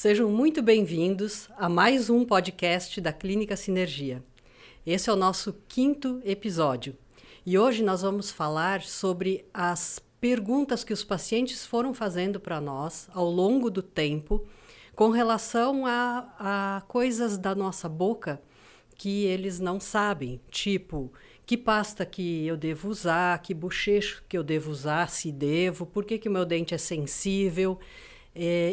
Sejam muito bem-vindos a mais um podcast da Clínica Sinergia. Esse é o nosso 5º episódio e hoje nós vamos falar sobre as perguntas que os pacientes foram fazendo para nós ao longo do tempo com relação a coisas da nossa boca que eles não sabem, tipo, que pasta que eu devo usar, que bochecho que eu devo usar, se devo, por que o meu dente é sensível,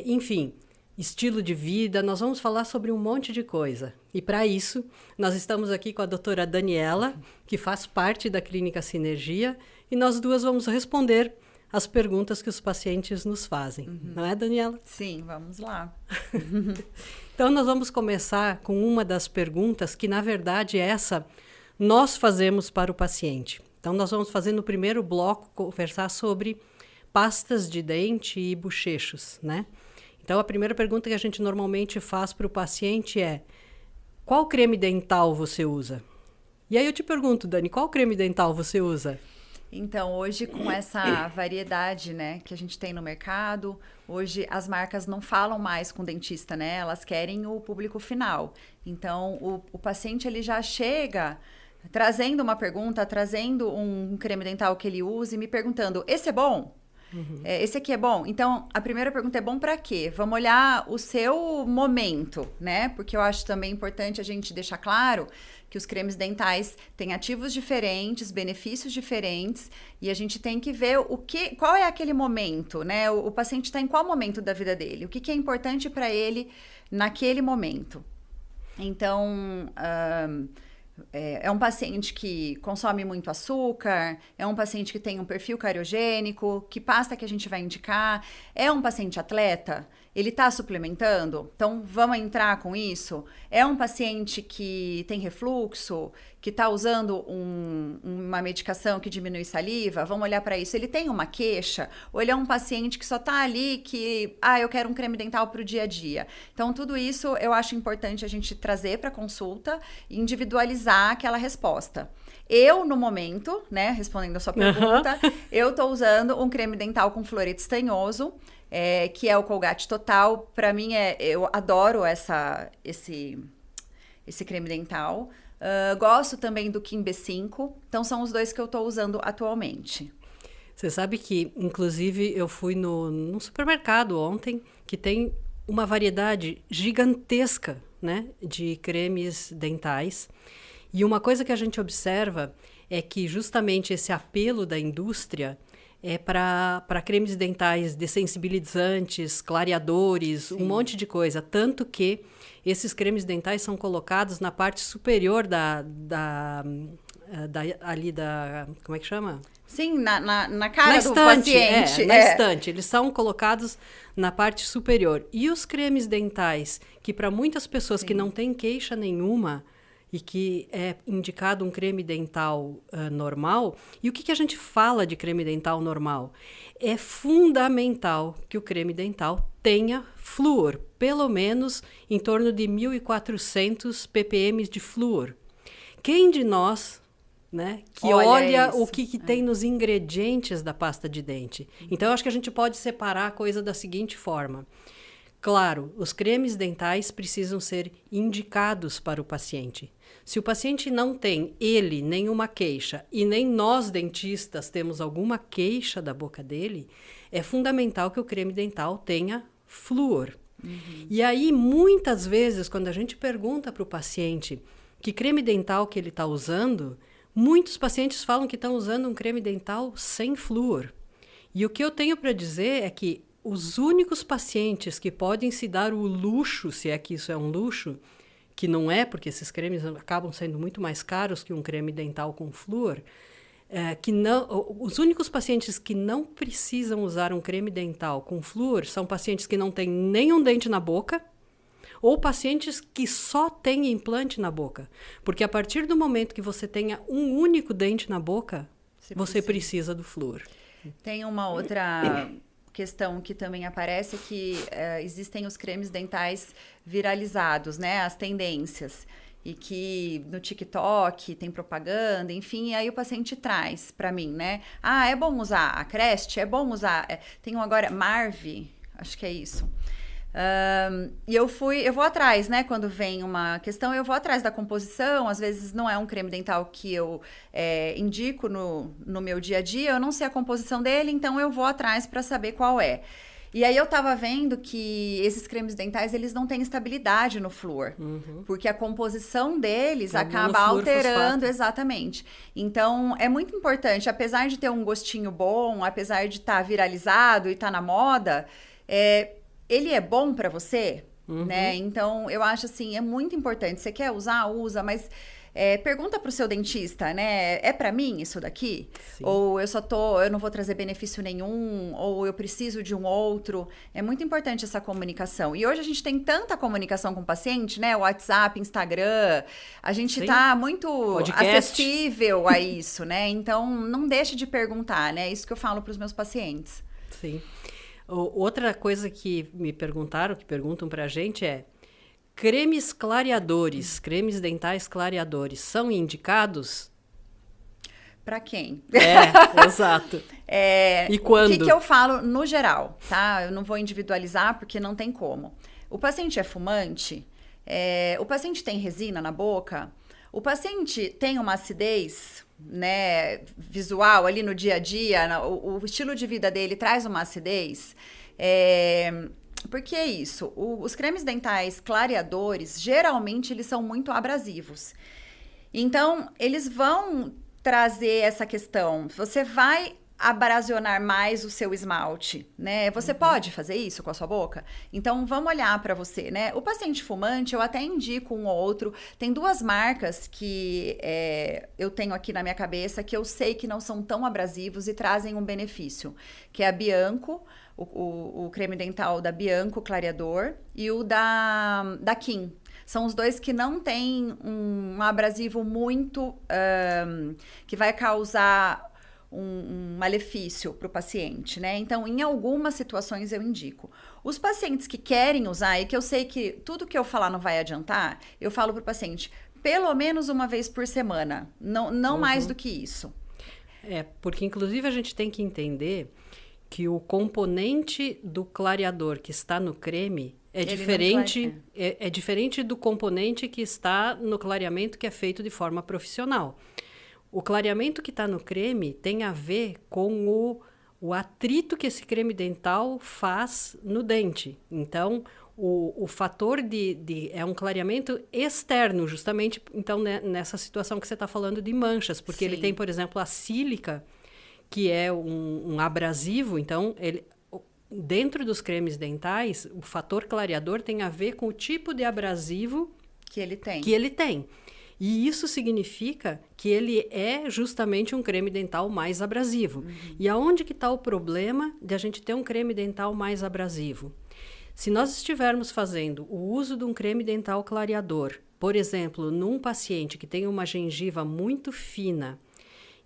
enfim... Estilo de vida, nós vamos falar sobre um monte de coisa. E para isso, nós estamos aqui com a doutora Daniela, que faz parte da Clínica Sinergia, e nós duas vamos responder as perguntas que os pacientes nos fazem. Não é, Daniela? Sim, vamos lá. Então, nós vamos começar com uma das perguntas que, na verdade, essa nós fazemos para o paciente. Então, nós vamos fazer no primeiro bloco, conversar sobre pastas de dente e bochechos, né? Então, a primeira pergunta que a gente normalmente faz para o paciente é: qual creme dental você usa? E aí eu te pergunto, Dani, qual creme dental você usa? Então, hoje com essa variedade, né, que a gente tem no mercado, hoje as marcas não falam mais com o dentista, né? Elas querem o público final. Então, o paciente ele já chega trazendo uma pergunta, trazendo um creme dental que ele use, me perguntando: esse é bom? Esse aqui é bom? Então, a primeira pergunta é: bom para quê? Vamos olhar o seu momento, né? Porque eu acho também importante a gente deixar claro que os cremes dentais têm ativos diferentes, benefícios diferentes, e a gente tem que ver qual é aquele momento, né? O paciente está em qual momento da vida dele? O que é importante para ele naquele momento? Então, é um paciente que consome muito açúcar, é um paciente que tem um perfil cariogênico, que pasta que a gente vai indicar, é um paciente atleta, ele está suplementando, então vamos entrar com isso. É um paciente que tem refluxo, que está usando uma medicação que diminui saliva, vamos olhar para isso. Ele tem uma queixa, ou ele é um paciente que só está ali que, eu quero um creme dental para o dia a dia. Então, tudo isso eu acho importante a gente trazer para a consulta e individualizar aquela resposta. Eu, no momento, né, respondendo a sua pergunta, eu estou usando um creme dental com fluoreto estanhoso, que é o Colgate Total. Para mim, eu adoro esse creme dental. Gosto também do Kim B5. Então, são os dois que eu estou usando atualmente. Você sabe que, inclusive, eu fui no supermercado ontem, que tem uma variedade gigantesca, né, de cremes dentais. E uma coisa que a gente observa é que justamente esse apelo da indústria é para cremes dentais dessensibilizantes, clareadores, Sim. Um monte de coisa. Tanto que esses cremes dentais são colocados na parte superior ali da... Como é que chama? Sim, na cara na do estante, paciente. Na estante. Eles são colocados na parte superior. E os cremes dentais, que para muitas pessoas Sim. que não têm queixa nenhuma... e que é indicado um creme dental normal. E o que a gente fala de creme dental normal? É fundamental que o creme dental tenha flúor, pelo menos em torno de 1.400 ppm de flúor. Quem de nós, né, que olha o que tem nos ingredientes da pasta de dente? Então, eu acho que a gente pode separar a coisa da seguinte forma. Claro, os cremes dentais precisam ser indicados para o paciente. Se o paciente não tem nenhuma queixa e nem nós dentistas temos alguma queixa da boca dele, é fundamental que o creme dental tenha flúor. E aí, muitas vezes, quando a gente pergunta para o paciente que creme dental que ele está usando, muitos pacientes falam que estão usando um creme dental sem flúor. E o que eu tenho para dizer é que os únicos pacientes que podem se dar o luxo, se é que isso é um luxo, que não é, porque esses cremes acabam sendo muito mais caros que um creme dental com flúor, os únicos pacientes que não precisam usar um creme dental com flúor são pacientes que não têm nenhum dente na boca ou pacientes que só têm implante na boca. Porque a partir do momento que você tenha um único dente na boca, você precisa do flúor. Tem uma outra questão que também aparece, que existem os cremes dentais viralizados, né? As tendências. E que no TikTok tem propaganda, enfim, e aí o paciente traz para mim, né? É bom usar a Crest? É bom usar... tem um agora, Marve, acho que é isso. E eu vou atrás, né? Quando vem uma questão, eu vou atrás da composição. Às vezes não é um creme dental que eu indico no meu dia a dia, eu não sei a composição dele, então eu vou atrás para saber qual é. E aí eu tava vendo que esses cremes dentais, eles não têm estabilidade no flúor, porque a composição deles acaba alterando, exatamente. Então, é muito importante, apesar de ter um gostinho bom, apesar de estar viralizado e estar na moda, ele é bom para você, né? Então, eu acho assim, é muito importante. Você quer usar, usa, mas pergunta pro seu dentista, né? É para mim isso daqui? Sim. Ou eu não vou trazer benefício nenhum, ou eu preciso de um outro. É muito importante essa comunicação. E hoje a gente tem tanta comunicação com o paciente, né? WhatsApp, Instagram. A gente tá muito acessível a isso, né? Então, não deixe de perguntar, né? É isso que eu falo pros meus pacientes. Sim. Outra coisa que me perguntam pra gente cremes clareadores, cremes dentais clareadores, são indicados? Para quem? Exato. E quando? O que eu falo no geral, tá? Eu não vou individualizar porque não tem como. O paciente é fumante, o paciente tem resina na boca, o paciente tem uma acidez, né, visual ali no dia a dia, o estilo de vida dele traz uma acidez. Por que isso? Os cremes dentais clareadores, geralmente, eles são muito abrasivos. Então, eles vão trazer essa questão. Você vai abrasionar mais o seu esmalte, né? Você pode fazer isso com a sua boca? Então, vamos olhar para você, né? O paciente fumante, eu até indico um ou outro. Tem 2 marcas que eu tenho aqui na minha cabeça que eu sei que não são tão abrasivos e trazem um benefício, que é a Bianco, o creme dental da Bianco clareador e o da Kim. São os 2 que não tem um abrasivo muito que vai causar um malefício para o paciente, né? Então, em algumas situações eu indico. Os pacientes que querem usar e que eu sei que tudo que eu falar não vai adiantar, eu falo para o paciente pelo menos uma vez por semana, não mais do que isso. Porque inclusive a gente tem que entender que o componente do clareador que está no creme é diferente do componente que está no clareamento que é feito de forma profissional. O clareamento que está no creme tem a ver com o atrito que esse creme dental faz no dente. Então, o fator é um clareamento externo, justamente então, né, nessa situação que você está falando de manchas, porque ele tem, por exemplo, a sílica, que é um abrasivo. Então, dentro dos cremes dentais, o fator clareador tem a ver com o tipo de abrasivo que ele tem. E isso significa que ele é justamente um creme dental mais abrasivo. E aonde que está o problema de a gente ter um creme dental mais abrasivo? Se nós estivermos fazendo o uso de um creme dental clareador, por exemplo, num paciente que tem uma gengiva muito fina,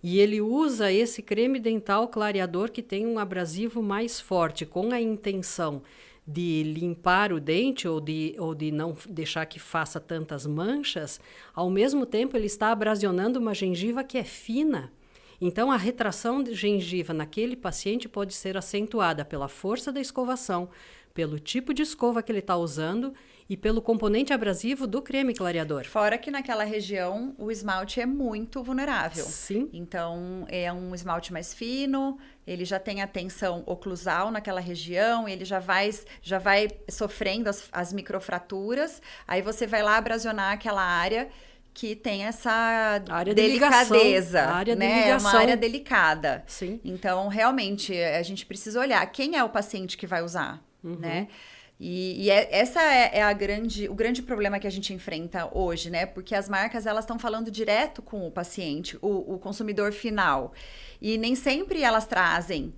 e ele usa esse creme dental clareador que tem um abrasivo mais forte, com a intenção de limpar o dente ou de não deixar que faça tantas manchas, ao mesmo tempo ele está abrasionando uma gengiva que é fina. Então, a retração de gengiva naquele paciente pode ser acentuada pela força da escovação, pelo tipo de escova que ele está usando e pelo componente abrasivo do creme clareador. Fora que naquela região o esmalte é muito vulnerável. Sim. Então, é um esmalte mais fino, ele já tem a tensão oclusal naquela região, ele já vai sofrendo as microfraturas, aí você vai lá abrasionar aquela área que tem essa área delicadeza, a área né? de ligação. É uma área delicada. Sim. Então, realmente, a gente precisa olhar quem é o paciente que vai usar, né? Essa é o grande problema que a gente enfrenta hoje, né? Porque as marcas, elas estão falando direto com o paciente, o consumidor final. E nem sempre elas trazem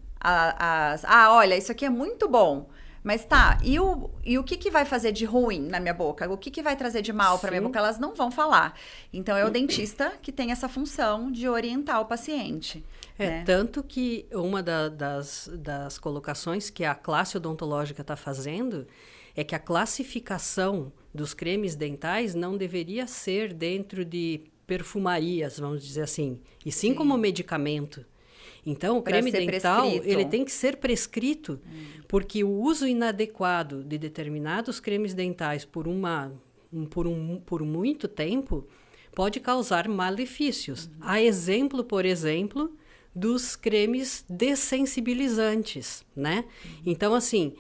olha, isso aqui é muito bom. Mas tá, e o que vai fazer de ruim na minha boca? O que vai trazer de mal para minha boca? Elas não vão falar. Então, é o dentista que tem essa função de orientar o paciente. Né? Tanto que uma das colocações que a classe odontológica está fazendo é que a classificação dos cremes dentais não deveria ser dentro de perfumarias, vamos dizer assim, e sim como medicamento. Então, o Pra creme ser dental, prescrito. ele tem que ser prescrito, porque o uso inadequado de determinados cremes dentais por muito tempo pode causar malefícios. Há exemplo, por exemplo, dos cremes dessensibilizantes, né? Então, assim,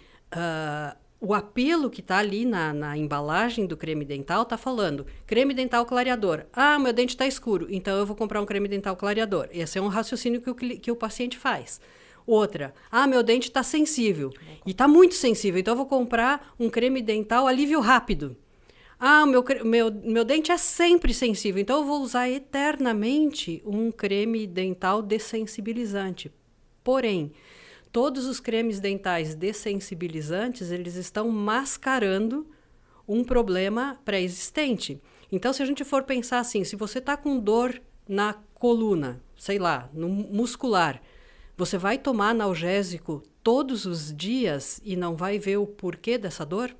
o apelo que está ali na embalagem do creme dental está falando creme dental clareador. Ah, meu dente está escuro, então eu vou comprar um creme dental clareador. Esse é um raciocínio que o paciente faz. Outra, meu dente está sensível e está muito sensível, então eu vou comprar um creme dental alívio rápido. Ah, meu dente é sempre sensível, então eu vou usar eternamente um creme dental dessensibilizante. Porém, todos os cremes dentais dessensibilizantes, eles estão mascarando um problema pré-existente. Então, se a gente for pensar assim, se você está com dor na coluna, sei lá, no muscular, você vai tomar analgésico todos os dias e não vai ver o porquê dessa dor?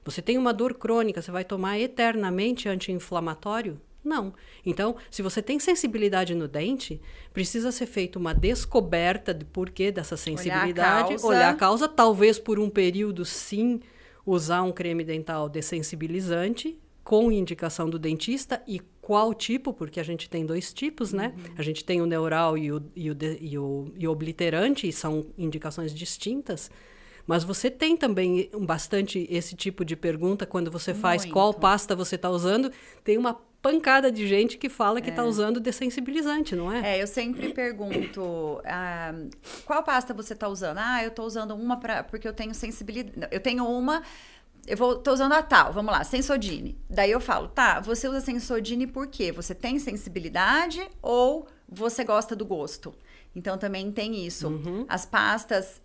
Você tem uma dor crônica, você vai tomar eternamente anti-inflamatório? Não. Então, se você tem sensibilidade no dente, precisa ser feita uma descoberta do porquê dessa sensibilidade, olhar a causa, talvez por um período, sim, usar um creme dental dessensibilizante, com indicação do dentista, e qual tipo, porque a gente tem 2 tipos, né? A gente tem o neural e o obliterante, e são indicações distintas. Mas você tem também bastante esse tipo de pergunta quando você faz qual pasta você está usando. Tem uma pancada de gente que fala que está usando dessensibilizante, não é? Eu sempre pergunto, qual pasta você está usando? Eu estou usando uma porque eu tenho sensibilidade. Eu tenho uma, estou usando a tal, vamos lá, Sensodyne. Daí eu falo, tá, você usa Sensodyne por quê? Você tem sensibilidade ou você gosta do gosto? Então, também tem isso. As pastas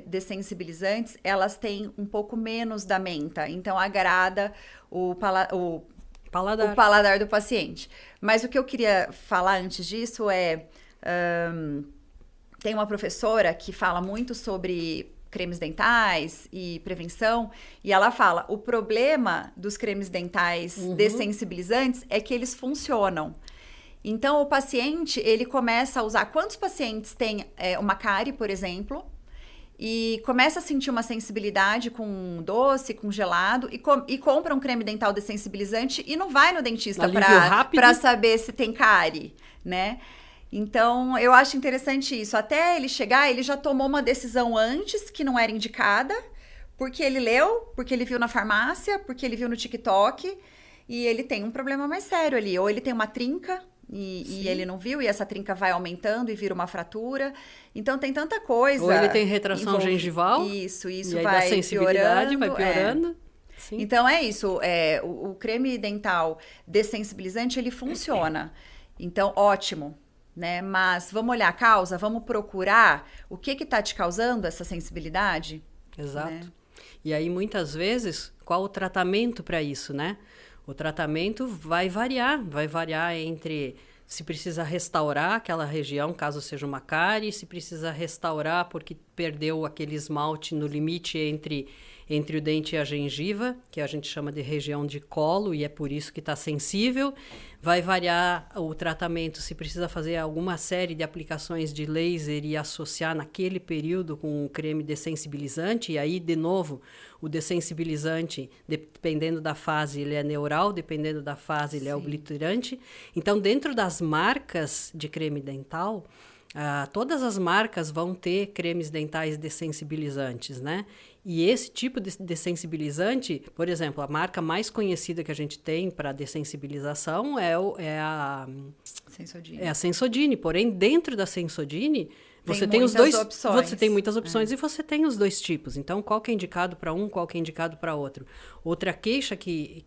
dessensibilizantes, elas têm um pouco menos da menta. Então, agrada o paladar do paciente. Mas o que eu queria falar antes disso tem uma professora que fala muito sobre cremes dentais e prevenção, e ela fala, o problema dos cremes dentais dessensibilizantes é que eles funcionam. Então, o paciente, ele começa a usar... Quantos pacientes têm uma cárie, por exemplo, e começa a sentir uma sensibilidade com doce, com gelado, e compra um creme dental dessensibilizante e não vai no dentista para saber se tem cárie, né? Então, eu acho interessante isso. Até ele chegar, ele já tomou uma decisão antes que não era indicada, porque ele leu, porque ele viu na farmácia, porque ele viu no TikTok, e ele tem um problema mais sério ali. Ou ele tem uma trinca... E ele não viu, e essa trinca vai aumentando e vira uma fratura. Então, tem tanta coisa. Ou ele tem retração gengival. Isso e vai sensibilidade vai piorando. Sim. Então, é isso. O creme dental dessensibilizante, ele funciona. Então, ótimo, né? Mas vamos olhar a causa, vamos procurar o que está te causando essa sensibilidade. Exato. Né? E aí, muitas vezes, qual o tratamento para isso, né? O tratamento vai variar entre se precisa restaurar aquela região, caso seja uma cárie, se precisa restaurar porque perdeu aquele esmalte no limite entre o dente e a gengiva, que a gente chama de região de colo, e é por isso que está sensível. Vai variar o tratamento, se precisa fazer alguma série de aplicações de laser e associar naquele período com um creme dessensibilizante, e aí, de novo, o dessensibilizante, dependendo da fase, ele é neural, dependendo da fase, ele é obliterante. Então, dentro das marcas de creme dental, todas as marcas vão ter cremes dentais dessensibilizantes, né? E esse tipo de dessensibilizante, por exemplo, a marca mais conhecida que a gente tem para dessensibilização é a Sensodyne. Porém, dentro da Sensodyne, você tem os dois opções. Você tem muitas opções e você tem os 2 tipos. Então, qual que é indicado para um, qual que é indicado para outro? Outra queixa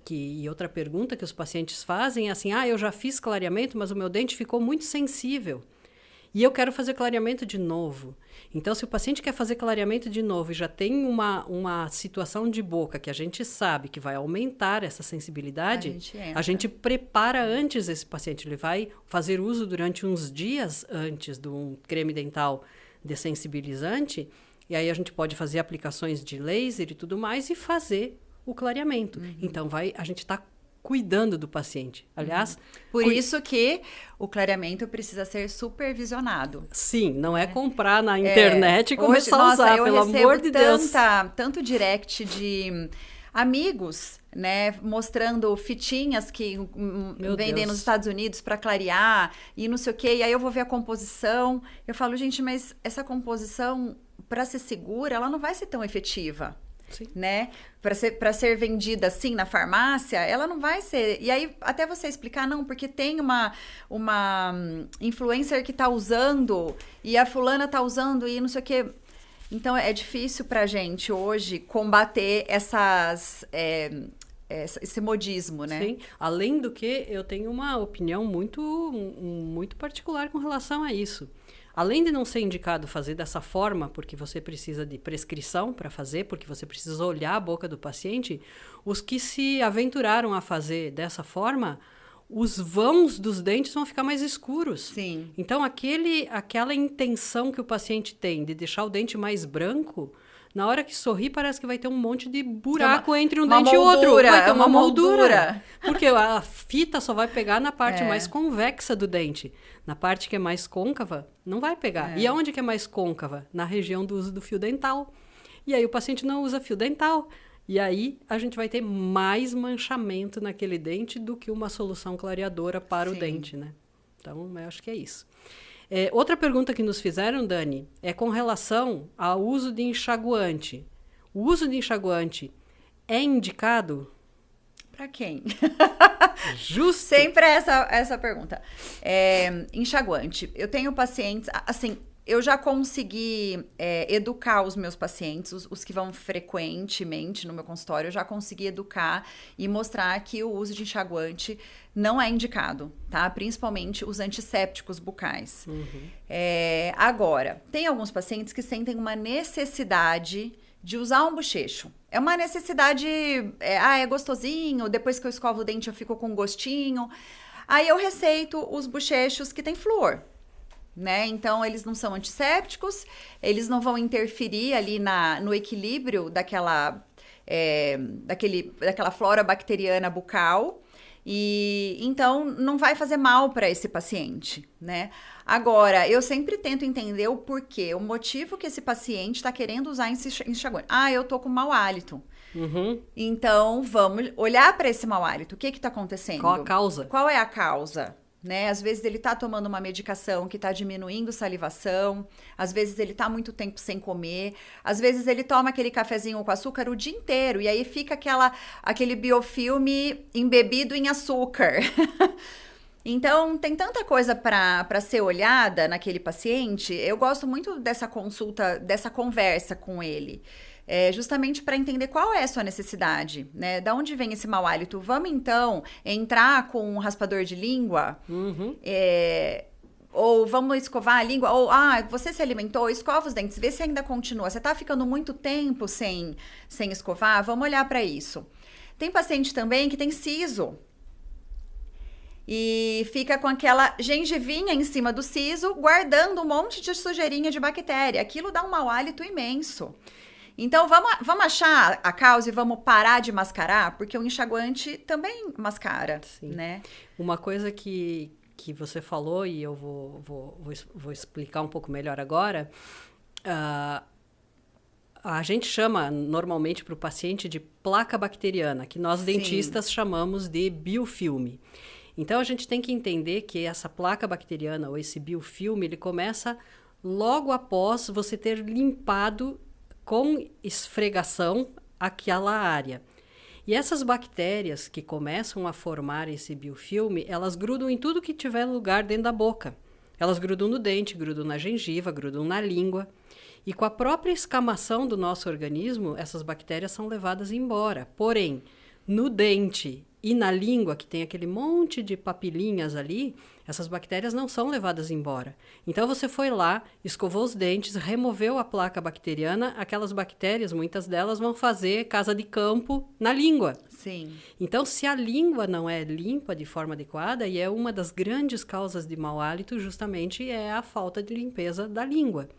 e outra pergunta que os pacientes fazem é assim, eu já fiz clareamento, mas o meu dente ficou muito sensível. E eu quero fazer clareamento de novo. Então, se o paciente quer fazer clareamento de novo e já tem uma situação de boca que a gente sabe que vai aumentar essa sensibilidade, a gente prepara antes esse paciente. Ele vai fazer uso durante uns dias antes de um creme dental dessensibilizante, e aí a gente pode fazer aplicações de laser e tudo mais e fazer o clareamento. Então, a gente está cuidando do paciente. Aliás... Por isso que o clareamento precisa ser supervisionado. Sim, não é comprar na internet e começar a usar, pelo amor de Deus. Tanto direct de amigos, né, mostrando fitinhas que vendem nos Estados Unidos para clarear e não sei o quê, e aí eu vou ver a composição, eu falo, gente, mas essa composição, para ser segura, ela não vai ser tão efetiva. Sim. Né? Para ser vendida assim na farmácia, ela não vai ser. E aí, até você explicar, não, porque tem uma influencer que tá usando e a fulana tá usando e não sei o quê. Então, é difícil pra gente hoje combater esse modismo, né? Sim. Além do que, eu tenho uma opinião muito particular com relação a isso. Além de não ser indicado fazer dessa forma, porque você precisa de prescrição para fazer, porque você precisa olhar a boca do paciente, os que se aventuraram a fazer dessa forma, os vãos dos dentes vão ficar mais escuros. Sim. Então, aquela intenção que o paciente tem de deixar o dente mais branco, na hora que sorri, parece que vai ter um monte de buraco entre um dente e outro. Vai ter uma moldura. Porque a fita só vai pegar na parte mais convexa do dente. Na parte que é mais côncava, não vai pegar. E aonde que é mais côncava? Na região do uso do fio dental. E aí o paciente não usa fio dental. E aí a gente vai ter mais manchamento naquele dente do que uma solução clareadora para o dente, né? Então, eu acho que é isso. Outra pergunta que nos fizeram, Dani, é com relação ao uso de enxaguante. O uso de enxaguante é indicado? Para quem? Justo. Sempre essa pergunta. Enxaguante. Eu tenho pacientes, assim, eu já consegui educar os meus pacientes, os que vão frequentemente no meu consultório, eu já consegui educar e mostrar que o uso de enxaguante não é indicado, tá? Principalmente os antissépticos bucais. Agora, tem alguns pacientes que sentem uma necessidade de usar um bochecho. É uma necessidade, é gostosinho, depois que eu escovo o dente eu fico com gostinho. Aí eu receito os bochechos que tem flúor. Né? Então, eles não são antissépticos, eles não vão interferir ali no equilíbrio daquela flora bacteriana bucal, e então não vai fazer mal para esse paciente, né? Agora, eu sempre tento entender o porquê, o motivo que esse paciente está querendo usar enxaguante. Eu tô com mau hálito. Então, vamos olhar para esse mau hálito. O que está acontecendo? Qual a causa? Qual é a causa? Né? Às vezes ele tá tomando uma medicação que tá diminuindo salivação, às vezes ele tá muito tempo sem comer, às vezes ele toma aquele cafezinho com açúcar o dia inteiro e aí fica aquele biofilme embebido em açúcar. Então, tem tanta coisa para ser olhada naquele paciente. Eu gosto muito dessa consulta, dessa conversa com ele. Justamente para entender qual é a sua necessidade, né? Da onde vem esse mau hálito? Vamos, então, entrar com um raspador de língua? Ou vamos escovar a língua? Ou, você se alimentou, escova os dentes, vê se ainda continua. Você tá ficando muito tempo sem escovar? Vamos olhar para isso. Tem paciente também que tem siso. E fica com aquela gengivinha em cima do siso, guardando um monte de sujeirinha de bactéria. Aquilo dá um mau hálito imenso. Então, vamos achar a causa e vamos parar de mascarar, porque o enxaguante também mascara, né? Uma coisa que você falou, e eu vou explicar um pouco melhor agora, a gente chama normalmente para o paciente de placa bacteriana, que nós dentistas chamamos de biofilme. Então, a gente tem que entender que essa placa bacteriana, ou esse biofilme, ele começa logo após você ter limpado com esfregação aquela área. E essas bactérias que começam a formar esse biofilme, elas grudam em tudo que tiver lugar dentro da boca. Elas grudam no dente, grudam na gengiva, grudam na língua. E com a própria escamação do nosso organismo, essas bactérias são levadas embora. Porém, no dente e na língua, que tem aquele monte de papilinhas ali, essas bactérias não são levadas embora. Então, você foi lá, escovou os dentes, removeu a placa bacteriana, aquelas bactérias, muitas delas, vão fazer casa de campo na língua. Sim. Então, se a língua não é limpa de forma adequada, e é uma das grandes causas de mau hálito, justamente é a falta de limpeza da língua.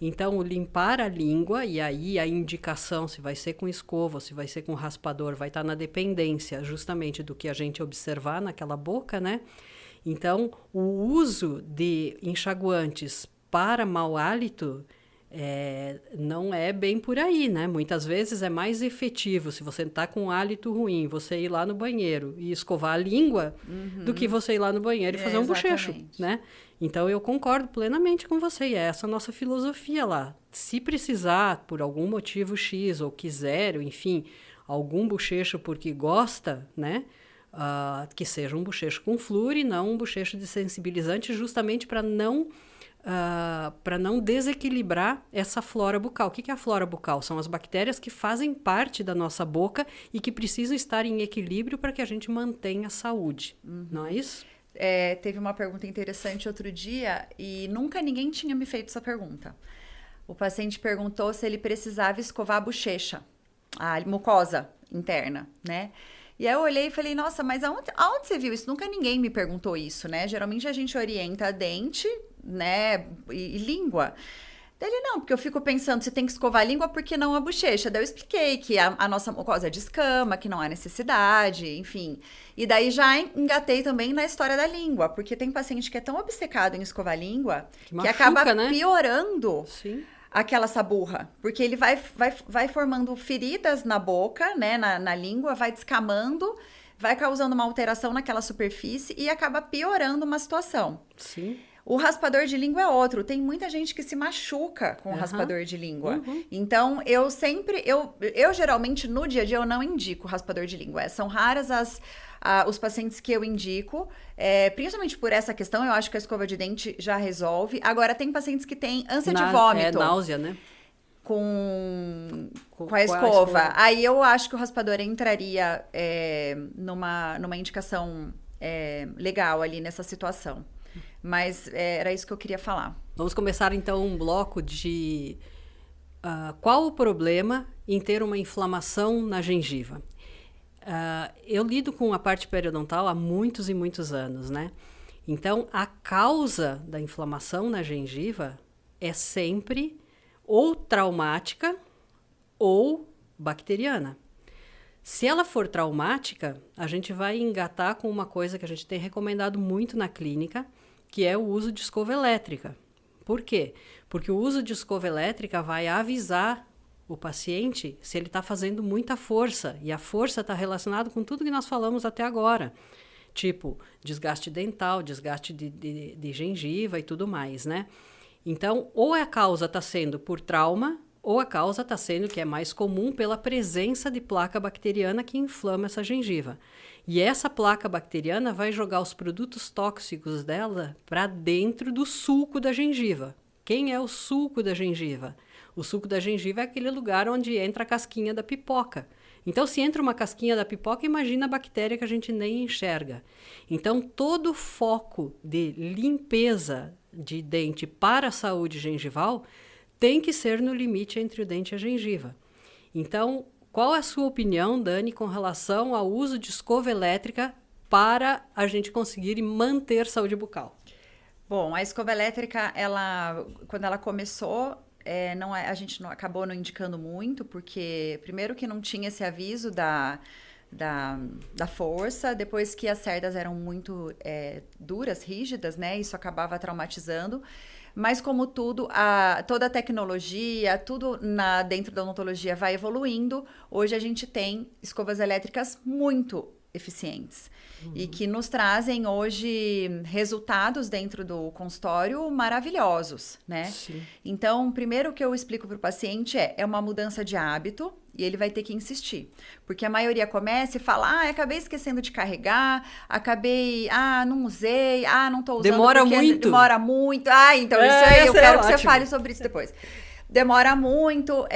Então, limpar a língua, e aí a indicação, se vai ser com escova, se vai ser com raspador, vai estar na dependência justamente do que a gente observar naquela boca, né? Então, o uso de enxaguantes para mau hálito não é bem por aí, né? Muitas vezes é mais efetivo, se você está com um hálito ruim, você ir lá no banheiro e escovar a língua, do que você ir lá no banheiro e fazer um bochecho, né? Então, eu concordo plenamente com você, e é essa a nossa filosofia lá. Se precisar, por algum motivo X, ou quiser, ou, enfim, algum bochecho porque gosta, né? Que seja um bochecho com flúor e não um bochecho desensibilizante, justamente para não desequilibrar essa flora bucal. O que é a flora bucal? São as bactérias que fazem parte da nossa boca e que precisam estar em equilíbrio para que a gente mantenha a saúde. Não é isso? Teve uma pergunta interessante outro dia e nunca ninguém tinha me feito essa pergunta. O paciente perguntou se ele precisava escovar a bochecha, a mucosa interna, né? E aí eu olhei e falei, nossa, mas aonde você viu isso? Nunca ninguém me perguntou isso, né? Geralmente a gente orienta dente, né, e língua. Daí ele, não, porque eu fico pensando, se tem que escovar a língua, por que não a bochecha? Daí eu expliquei que a nossa mucosa é de escama, que não há necessidade, enfim. E daí já engatei também na história da língua, porque tem paciente que é tão obcecado em escovar a língua, que machuca, acaba né? piorando Sim. aquela saburra, porque ele vai formando feridas na boca, né, na língua, vai descamando, vai causando uma alteração naquela superfície e acaba piorando uma situação. Sim. O raspador de língua é outro. Tem muita gente que se machuca com o raspador de língua. Então, eu geralmente, no dia a dia, eu não indico raspador de língua. São raras os pacientes que eu indico, principalmente por essa questão. Eu acho que a escova de dente já resolve. Agora, tem pacientes que têm ânsia de vômito. Náusea, né? Com a escova. Aí eu acho que o raspador entraria numa indicação legal ali nessa situação. Mas era isso que eu queria falar. Vamos começar então um bloco de qual o problema em ter uma inflamação na gengiva. Eu lido com a parte periodontal há muitos e muitos anos, né? Então, a causa da inflamação na gengiva é sempre ou traumática ou bacteriana. Se ela for traumática, a gente vai engatar com uma coisa que a gente tem recomendado muito na clínica, que é o uso de escova elétrica. Por quê? Porque o uso de escova elétrica vai avisar o paciente se ele está fazendo muita força, e a força está relacionada com tudo que nós falamos até agora, tipo desgaste dental, desgaste de gengiva e tudo mais, né? Então, ou a causa está sendo por trauma, ou a causa está sendo, que é mais comum, pela presença de placa bacteriana que inflama essa gengiva. E essa placa bacteriana vai jogar os produtos tóxicos dela para dentro do sulco da gengiva. Quem é o sulco da gengiva? O sulco da gengiva é aquele lugar onde entra a casquinha da pipoca. Então, se entra uma casquinha da pipoca, imagina a bactéria que a gente nem enxerga. Então, todo o foco de limpeza de dente para a saúde gengival tem que ser no limite entre o dente e a gengiva. Então, qual é a sua opinião, Dani, com relação ao uso de escova elétrica para a gente conseguir manter saúde bucal? Bom, a escova elétrica, quando ela começou, a gente acabou não indicando muito, porque primeiro que não tinha esse aviso da força, depois que as cerdas eram muito duras, rígidas, né? Isso acabava traumatizando. Mas como tudo, toda a tecnologia, tudo dentro da odontologia vai evoluindo. Hoje a gente tem escovas elétricas muito eficientes e que nos trazem hoje resultados dentro do consultório maravilhosos, né? Sim. Então, primeiro que eu explico para o paciente é uma mudança de hábito e ele vai ter que insistir. Porque a maioria começa e fala, acabei esquecendo de carregar, não usei, não tô usando. Demora muito. Demora muito. Então isso aí, eu quero que você fale sobre isso depois. Demora muito.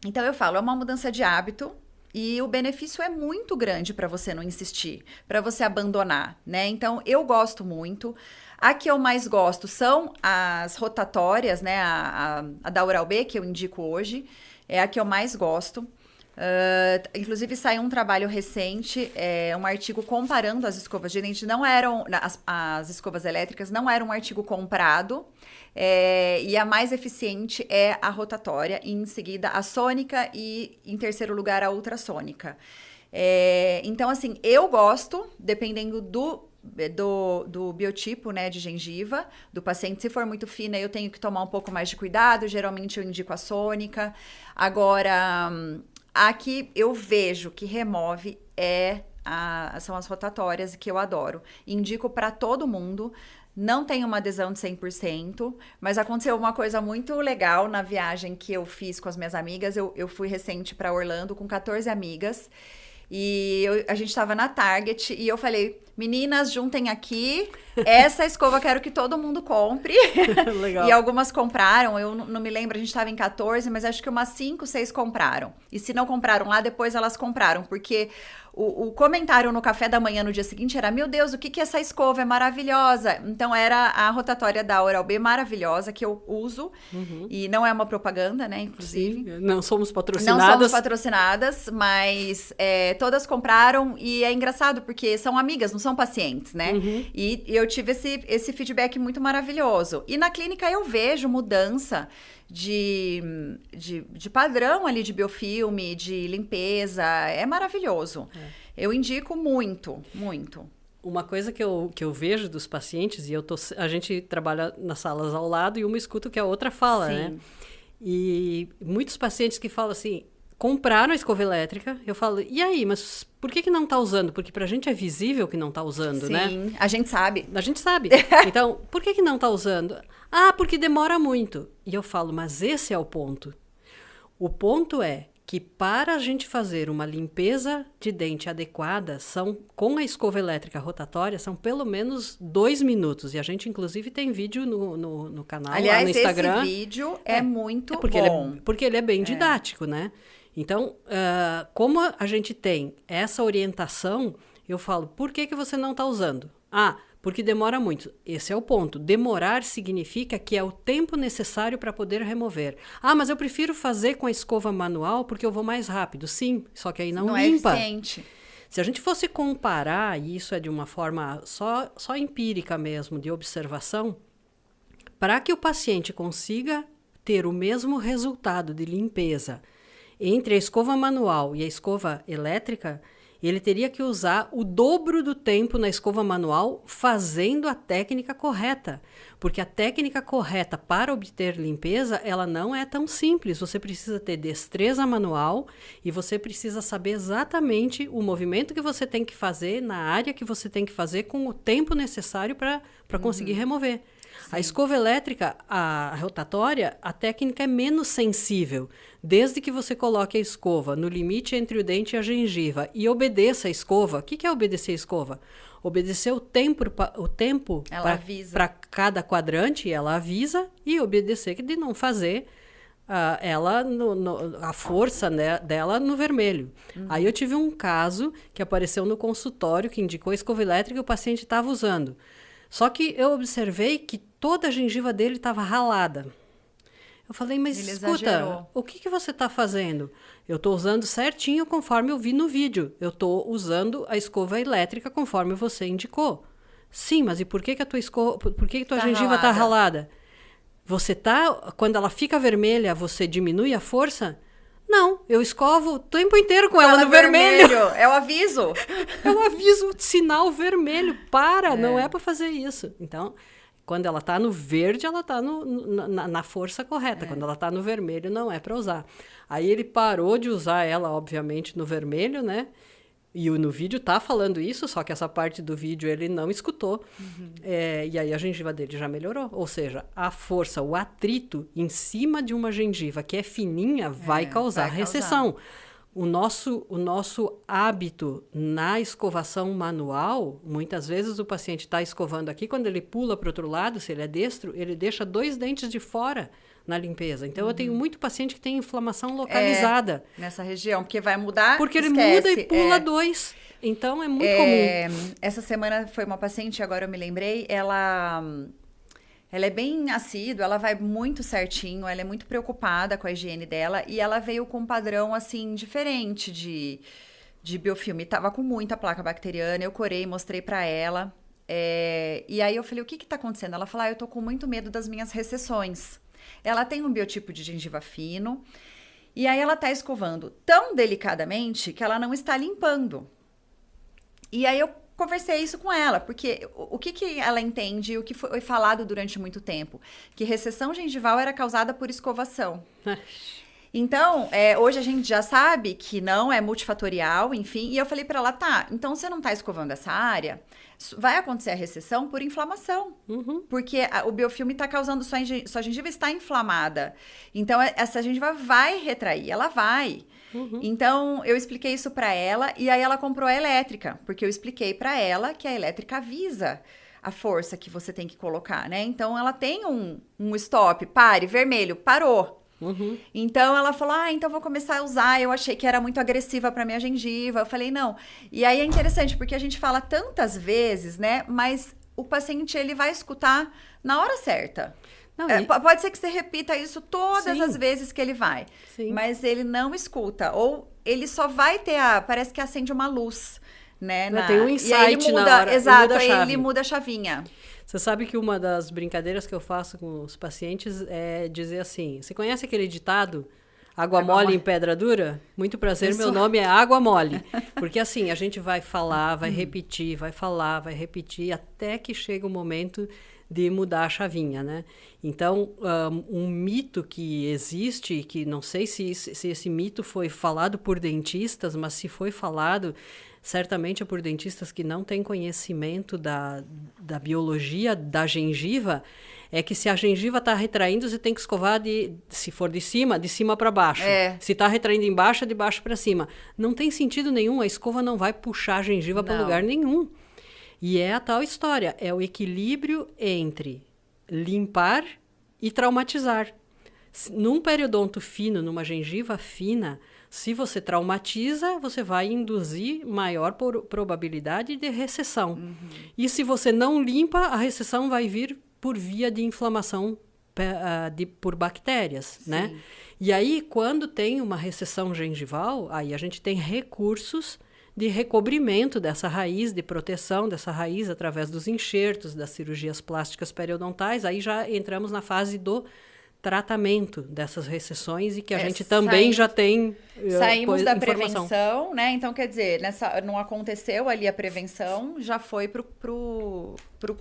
Então eu falo, é uma mudança de hábito. E o benefício é muito grande para você não insistir, para você abandonar, né? Então, eu gosto muito. A que eu mais gosto são as rotatórias, né? A da Oral-B, que eu indico hoje, é a que eu mais gosto. Inclusive saiu um trabalho recente, um artigo comparando as escovas de dente. Não eram, as escovas elétricas não eram um artigo comprado, e a mais eficiente é a rotatória, e em seguida a sônica e em terceiro lugar a ultrassônica. Então, assim, eu gosto, dependendo do biotipo, né, de gengiva do paciente. Se for muito fina, eu tenho que tomar um pouco mais de cuidado. Geralmente eu indico a sônica. Agora, a que eu vejo que remove são as rotatórias, que eu adoro. Indico para todo mundo. Não tem uma adesão de 100%, mas aconteceu uma coisa muito legal na viagem que eu fiz com as minhas amigas. Eu fui recente para Orlando com 14 amigas. E a gente estava na Target e eu falei, meninas, juntem aqui, essa escova eu quero que todo mundo compre. Legal. E algumas compraram, eu não me lembro, a gente estava em 14, mas acho que umas 5, 6 compraram. E se não compraram lá, depois elas compraram, porque o comentário no café da manhã no dia seguinte era, meu Deus, o que é essa escova? É maravilhosa. Então era a rotatória da Oral-B maravilhosa, que eu uso. E não é uma propaganda, né, inclusive. Sim, não somos patrocinadas. Não somos patrocinadas, mas todas compraram. E é engraçado, porque são amigas, não são pacientes, né? E eu tive esse feedback muito maravilhoso. E na clínica eu vejo mudança de padrão ali, de biofilme, de limpeza. É maravilhoso. Eu indico muito, muito. Uma coisa que eu vejo dos pacientes, e a gente trabalha nas salas ao lado e uma escuta o que a outra fala, Sim. né? E muitos pacientes que falam assim, compraram a escova elétrica, eu falo, e aí, mas por que não tá usando? Porque pra gente é visível que não tá usando, né? Sim, a gente sabe. A gente sabe. Então, por que não tá usando? Ah, porque demora muito. E eu falo, mas esse é o ponto. O ponto é que para a gente fazer uma limpeza de dente adequada, com a escova elétrica rotatória, são pelo menos 2 minutos. E a gente, inclusive, tem vídeo no canal, aliás, lá no Instagram. Esse vídeo é muito porque bom. Porque ele é bem didático, né? Então, como a gente tem essa orientação, eu falo, por que você não está usando? Ah, porque demora muito. Esse é o ponto. Demorar significa que é o tempo necessário para poder remover. Ah, mas eu prefiro fazer com a escova manual porque eu vou mais rápido. Sim, só que aí não limpa. É eficiente. Se a gente fosse comparar, e isso é de uma forma só empírica mesmo, de observação, para que o paciente consiga ter o mesmo resultado de limpeza entre a escova manual e a escova elétrica, ele teria que usar o dobro do tempo na escova manual fazendo a técnica correta. Porque a técnica correta para obter limpeza, ela não é tão simples. Você precisa ter destreza manual e você precisa saber exatamente o movimento que você tem que fazer na área que você tem que fazer com o tempo necessário para conseguir remover. Sim. A escova elétrica, a rotatória, a técnica é menos sensível. Desde que você coloque a escova no limite entre o dente e a gengiva e obedeça a escova. O que é obedecer a escova? Obedecer o tempo para cada quadrante, ela avisa, e obedecer de não fazer a força, né, dela no vermelho. Aí eu tive um caso que apareceu no consultório, que indicou a escova elétrica e o paciente estava usando. Só que eu observei que toda a gengiva dele estava ralada. Eu falei, mas ele escuta, exagerou. O que você está fazendo? Eu estou usando certinho conforme eu vi no vídeo. Eu estou usando a escova elétrica conforme você indicou. Sim, mas e por que a tua gengiva está ralada? Quando ela fica vermelha, você diminui a força? Não, eu escovo o tempo inteiro com ela no vermelho. É o aviso. É o aviso, sinal vermelho. Não é para fazer isso. Então, quando ela está no verde, ela está na força correta. Quando ela está no vermelho, não é para usar. Aí ele parou de usar ela, obviamente, no vermelho, né? E no vídeo tá falando isso, só que essa parte do vídeo ele não escutou. E aí a gengiva dele já melhorou. Ou seja, a força, o atrito em cima de uma gengiva que é fininha vai causar recessão. O nosso hábito na escovação manual, muitas vezes o paciente está escovando aqui, quando ele pula para o outro lado, se ele é destro, ele deixa 2 dentes de fora na limpeza. Então, eu tenho muito paciente que tem inflamação localizada. Nessa região, porque vai mudar, porque ele muda e pula 2. Então, é muito comum. Essa semana foi uma paciente, agora eu me lembrei, ela Ela é bem assídua, ela vai muito certinho, ela é muito preocupada com a higiene dela e ela veio com um padrão, assim, diferente de biofilme. Tava com muita placa bacteriana, eu corei, mostrei pra ela. E aí eu falei, o que que tá acontecendo? Ela falou, eu tô com muito medo das minhas recessões. Ela tem um biotipo de gengiva fino e aí ela tá escovando tão delicadamente que ela não está limpando. E aí eu conversei isso com ela, porque o que que ela entende, o que foi falado durante muito tempo? Que recessão gengival era causada por escovação. Então, hoje a gente já sabe que não é multifatorial, enfim, e eu falei pra ela, tá, então você não tá escovando essa área, vai acontecer a recessão por inflamação, porque o biofilme tá causando, sua gengiva está inflamada, então essa gengiva vai retrair, ela vai. Então, eu expliquei isso pra ela, e aí ela comprou a elétrica, porque eu expliquei pra ela que a elétrica avisa a força que você tem que colocar, né? Então, ela tem um stop, pare, vermelho, parou. Então ela falou, então vou começar a usar. Eu achei que era muito agressiva para minha gengiva. Eu falei, não. E aí é interessante, porque a gente fala tantas vezes, né? Mas o paciente, ele vai escutar na hora certa. Não, pode ser que você repita isso todas as vezes que ele vai. Mas ele não escuta. Ou ele só vai ter parece que acende uma luz, né? Tem um insight, e aí ele muda, na hora. Exato, aí ele muda a chavinha. Você sabe que uma das brincadeiras que eu faço com os pacientes é dizer assim, você conhece aquele ditado? Água mole em pedra dura? Muito prazer, meu nome é Água Mole. Porque assim, a gente vai falar, vai repetir, vai falar, vai repetir, até que chega o momento de mudar a chavinha, né? Então, um mito que existe, que não sei se esse mito foi falado por dentistas, mas se foi falado, certamente é por dentistas que não têm conhecimento da biologia da gengiva, é que se a gengiva está retraindo, você tem que escovar, se for de cima para baixo. Se está retraindo embaixo, é de baixo para cima. Não tem sentido nenhum, a escova não vai puxar a gengiva para lugar nenhum. E é a tal história, é o equilíbrio entre limpar e traumatizar. Num periodonto fino, numa gengiva fina, se você traumatiza, você vai induzir maior probabilidade de recessão. E se você não limpa, a recessão vai vir por via de inflamação por bactérias, né? E aí, quando tem uma recessão gengival, aí a gente tem recursos de recobrimento dessa raiz, de proteção dessa raiz através dos enxertos, das cirurgias plásticas periodontais. Aí já entramos na fase do tratamento dessas recessões e que a gente também já tem saímos da prevenção, né? Então, quer dizer, não aconteceu ali a prevenção, já foi pro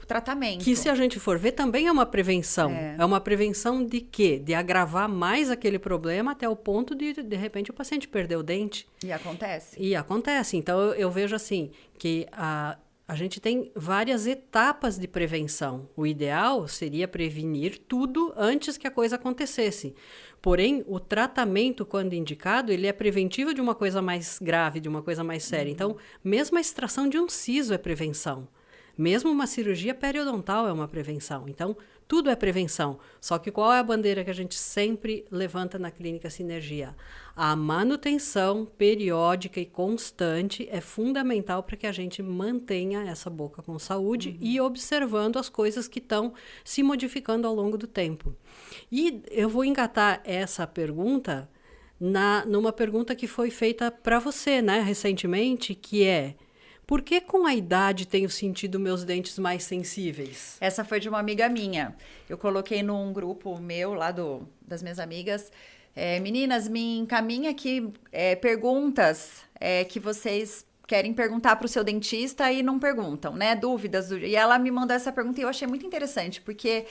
tratamento. Que se a gente for ver, também é uma prevenção. É uma prevenção de quê? De agravar mais aquele problema até o ponto de repente, o paciente perder o dente. E acontece. E acontece. Então, eu vejo assim, que a gente tem várias etapas de prevenção. O ideal seria prevenir tudo antes que a coisa acontecesse. Porém, o tratamento, quando indicado, ele é preventivo de uma coisa mais grave, de uma coisa mais séria. Então, mesmo a extração de um siso é prevenção. Mesmo uma cirurgia periodontal é uma prevenção. Então, tudo é prevenção. Só que qual é a bandeira que a gente sempre levanta na Clínica Sinergia? A manutenção periódica e constante é fundamental para que a gente mantenha essa boca com saúde e observando as coisas que estão se modificando ao longo do tempo. E eu vou engatar essa pergunta numa pergunta que foi feita para você, né, recentemente, que é: por que com a idade tenho sentido meus dentes mais sensíveis? Essa foi de uma amiga minha. Eu coloquei num grupo meu, lá das minhas amigas. Meninas, me encaminha aqui perguntas que vocês querem perguntar para o seu dentista e não perguntam, né? Dúvidas. E ela me mandou essa pergunta e eu achei muito interessante, porque,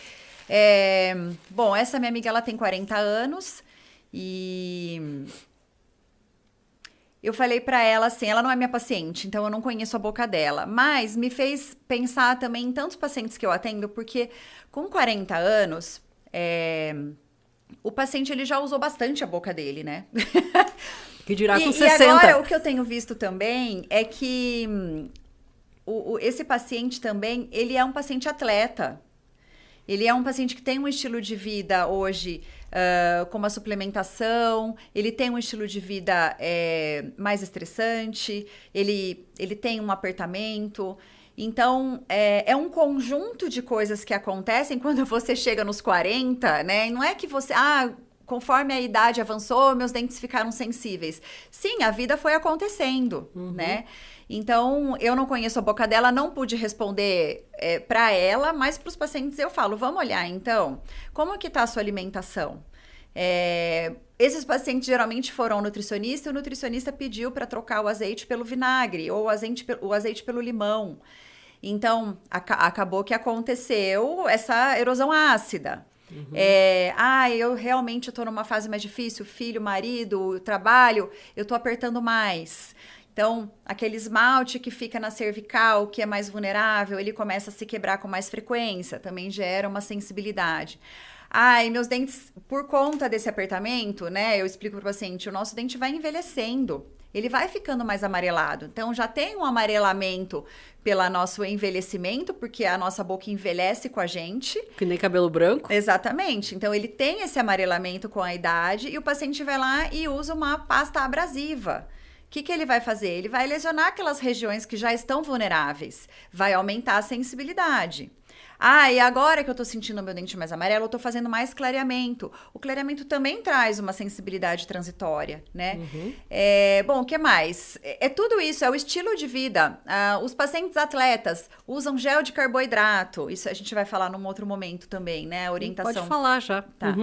bom, essa minha amiga, ela tem 40 anos e eu falei pra ela assim, ela não é minha paciente, então eu não conheço a boca dela, mas me fez pensar também em tantos pacientes que eu atendo, porque com 40 anos, o paciente, ele já usou bastante a boca dele, né? Que dirá com 60. E agora, o que eu tenho visto também é que esse paciente também, ele é um paciente atleta. Ele é um paciente que tem um estilo de vida hoje com uma suplementação, ele tem um estilo de vida mais estressante, ele tem um apertamento. Então, é um conjunto de coisas que acontecem quando você chega nos 40, né? E não é que você... conforme a idade avançou, meus dentes ficaram sensíveis. Sim, a vida foi acontecendo, né? Então, eu não conheço a boca dela, não pude responder para ela, mas para os pacientes eu falo, vamos olhar então, como que tá a sua alimentação? Esses pacientes geralmente foram ao nutricionista, e o nutricionista pediu para trocar o azeite pelo vinagre, ou o azeite pelo limão. Então, acabou que aconteceu essa erosão ácida. Eu realmente estou numa fase mais difícil, filho, marido, trabalho, eu estou apertando mais. Então, aquele esmalte que fica na cervical, que é mais vulnerável, ele começa a se quebrar com mais frequência, também gera uma sensibilidade. E meus dentes, por conta desse apertamento, né, eu explico para o paciente, o nosso dente vai envelhecendo, ele vai ficando mais amarelado. Então, já tem um amarelamento pelo nosso envelhecimento, porque a nossa boca envelhece com a gente. Que nem cabelo branco. Exatamente. Então, ele tem esse amarelamento com a idade e o paciente vai lá e usa uma pasta abrasiva. O que ele vai fazer? Ele vai lesionar aquelas regiões que já estão vulneráveis, vai aumentar a sensibilidade. E agora que eu tô sentindo o meu dente mais amarelo, eu tô fazendo mais clareamento. O clareamento também traz uma sensibilidade transitória, né? Bom, o que mais? Tudo isso, é o estilo de vida. Os pacientes atletas usam gel de carboidrato. Isso a gente vai falar num outro momento também, né? A orientação. Pode falar já. Tá.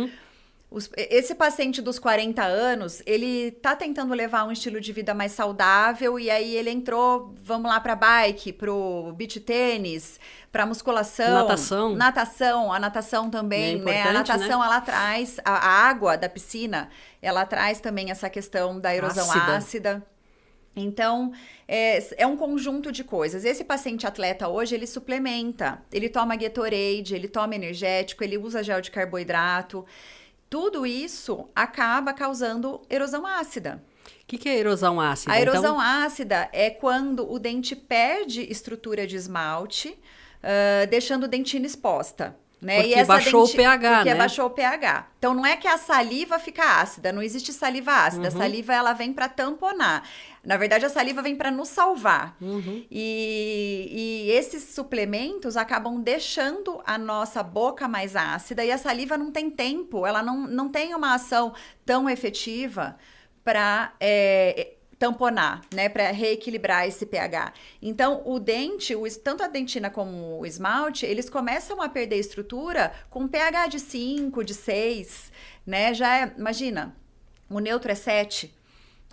Esse paciente dos 40 anos, ele tá tentando levar um estilo de vida mais saudável e aí ele entrou, vamos lá pra bike, pro beach tênis, pra musculação. Natação. A natação também, né? A natação, ela traz, a água da piscina, ela traz também essa questão da erosão ácida. Então, é um conjunto de coisas. Esse paciente atleta hoje, ele suplementa, ele toma Gatorade, ele toma energético, ele usa gel de carboidrato. Tudo isso acaba causando erosão ácida. O que é erosão ácida? A erosão ácida é quando o dente perde estrutura de esmalte, deixando a dentina exposta. Né? Porque baixou o pH, porque baixou o pH. Então, não é que a saliva fica ácida, não existe saliva ácida. A saliva, ela vem para tamponar. Na verdade, a saliva vem para nos salvar. E esses suplementos acabam deixando a nossa boca mais ácida e a saliva não tem tempo, ela não tem uma ação tão efetiva para tamponar, né, para reequilibrar esse pH. Então, o dente, tanto a dentina como o esmalte, eles começam a perder estrutura com pH de 5, de 6, né? Imagina, o neutro é 7.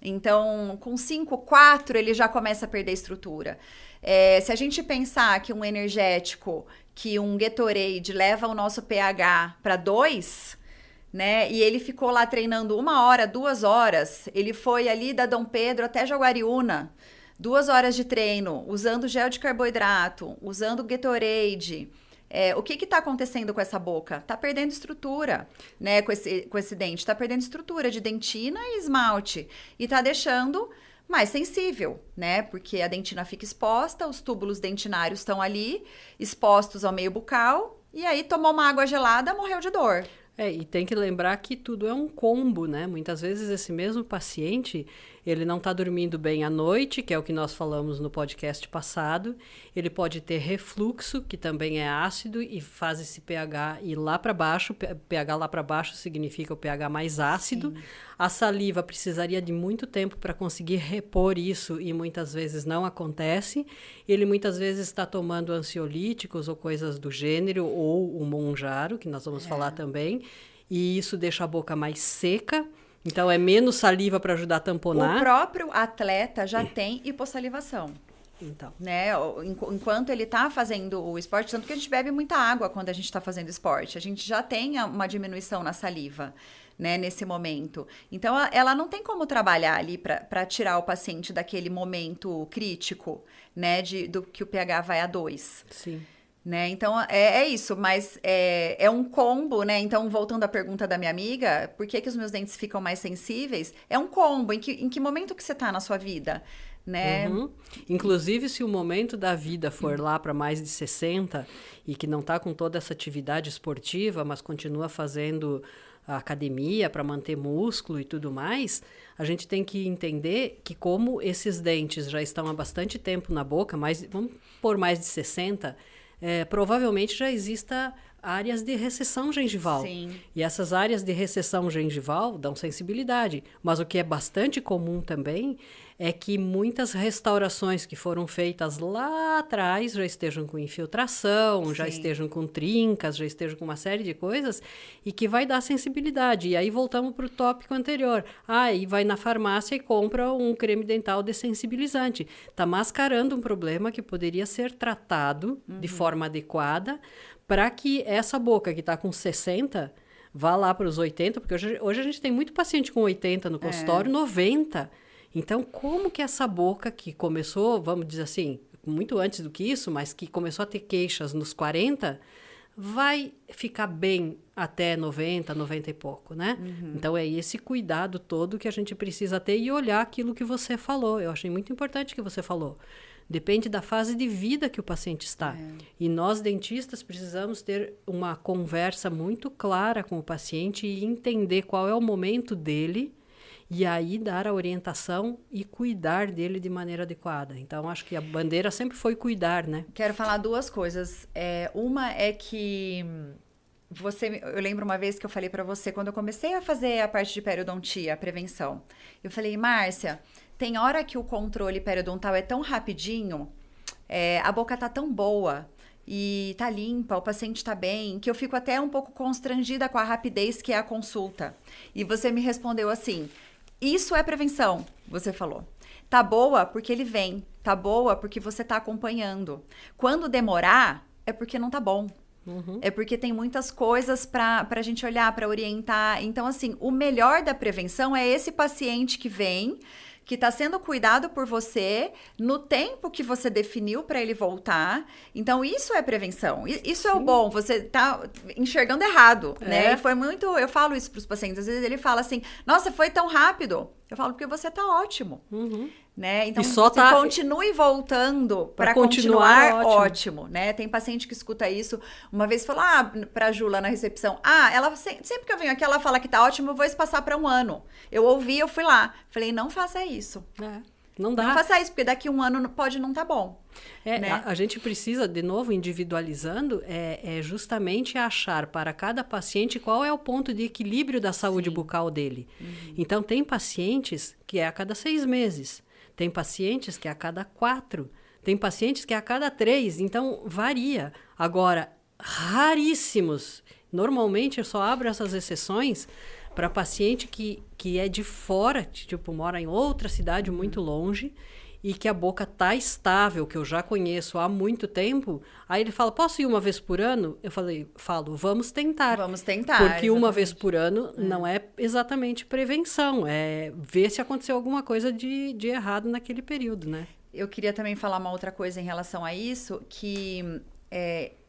Então, com 5, 4, ele já começa a perder estrutura. Se a gente pensar que um energético, que um Gatorade leva o nosso pH para 2, né? E ele ficou lá treinando 1 hora, 2 horas. Ele foi ali da Dom Pedro até Jaguariúna, 2 horas de treino, usando gel de carboidrato, usando Gatorade. O que está acontecendo com essa boca? Está perdendo estrutura, né? Com esse dente. Está perdendo estrutura de dentina e esmalte. E está deixando mais sensível, né? Porque a dentina fica exposta, os túbulos dentinários estão ali, expostos ao meio bucal. E aí tomou uma água gelada, morreu de dor. E tem que lembrar que tudo é um combo, né? Muitas vezes esse mesmo paciente, ele não está dormindo bem à noite, que é o que nós falamos no podcast passado. Ele pode ter refluxo, que também é ácido, e faz esse pH ir lá para baixo. pH lá para baixo significa o pH mais ácido. Sim. A saliva precisaria de muito tempo para conseguir repor isso, e muitas vezes não acontece. Ele muitas vezes está tomando ansiolíticos ou coisas do gênero, ou o Monjaro, que nós vamos falar também. E isso deixa a boca mais seca. Então, é menos saliva para ajudar a tamponar. O próprio atleta já tem hipossalivação. Então. Né? Enquanto ele está fazendo o esporte, tanto que a gente bebe muita água quando a gente está fazendo esporte. A gente já tem uma diminuição na saliva, né, nesse momento. Então, ela não tem como trabalhar ali para tirar o paciente daquele momento crítico, né, do que o pH vai a 2. Sim. Né? Então, é isso, mas é um combo, né? Então, voltando à pergunta da minha amiga, por que os meus dentes ficam mais sensíveis? É um combo. Em que momento que você está na sua vida, né? Inclusive, se o momento da vida for lá para mais de 60 e que não está com toda essa atividade esportiva, mas continua fazendo a academia para manter músculo e tudo mais, a gente tem que entender que como esses dentes já estão há bastante tempo na boca, vamos pôr mais de 60, provavelmente já exista áreas de recessão gengival. Sim. E essas áreas de recessão gengival dão sensibilidade. Mas o que é bastante comum também é que muitas restaurações que foram feitas lá atrás já estejam com infiltração, já estejam com trincas, já estejam com uma série de coisas e que vai dar sensibilidade. E aí voltamos para o tópico anterior. Aí vai na farmácia e compra um creme dental dessensibilizante. Está mascarando um problema que poderia ser tratado de forma adequada para que essa boca que está com 60 vá lá para os 80, porque hoje a gente tem muito paciente com 80 no consultório, 90. Então, como que essa boca que começou, vamos dizer assim, muito antes do que isso, mas que começou a ter queixas nos 40, vai ficar bem até 90, 90 e pouco, né? Então, é esse cuidado todo que a gente precisa ter e olhar aquilo que você falou. Eu achei muito importante que você falou. Depende da fase de vida que o paciente está. E nós, dentistas, precisamos ter uma conversa muito clara com o paciente e entender qual é o momento dele e aí dar a orientação e cuidar dele de maneira adequada. Então, acho que a bandeira sempre foi cuidar, né? Quero falar duas coisas. Uma é que eu lembro uma vez que eu falei para você, quando eu comecei a fazer a parte de periodontia, a prevenção, eu falei, Márcia, tem hora que o controle periodontal é tão rapidinho, a boca tá tão boa e tá limpa, o paciente tá bem, que eu fico até um pouco constrangida com a rapidez que é a consulta. E você me respondeu assim, isso é prevenção, você falou. Tá boa porque ele vem, tá boa porque você tá acompanhando. Quando demorar, é porque não tá bom. É porque tem muitas coisas para a gente olhar, para orientar. Então, assim, o melhor da prevenção é esse paciente que vem, que está sendo cuidado por você no tempo que você definiu para ele voltar. Então, isso é prevenção. Isso é o bom. Você está enxergando errado, né? E foi muito... Eu falo isso para os pacientes. Às vezes ele fala assim, nossa, foi tão rápido. Eu falo, porque você está ótimo. Né? Então, você continue voltando para continuar ótimo, né? Tem paciente que escuta isso. Uma vez falou, pra Ju lá na recepção, ela sempre que eu venho aqui, ela fala que tá ótimo, eu vou passar para um ano. Eu ouvi, eu fui lá. Falei, não faça isso. Não dá. Não faça isso, porque daqui a um ano pode não tá bom. Né? A gente precisa, de novo, individualizando, justamente achar para cada paciente qual é o ponto de equilíbrio da saúde bucal dele. Então, tem pacientes que é a cada 6 meses. Tem pacientes que é a cada 4. Tem pacientes que é a cada 3. Então, varia. Agora, raríssimos. Normalmente, eu só abro essas exceções para paciente que é de fora, tipo, mora em outra cidade muito longe e que a boca tá estável, que eu já conheço há muito tempo. Aí ele fala, posso ir uma vez por ano? Eu falo, vamos tentar. Vamos tentar, porque uma vez por ano não é exatamente prevenção, é ver se aconteceu alguma coisa de errado naquele período, né? Eu queria também falar uma outra coisa em relação a isso, que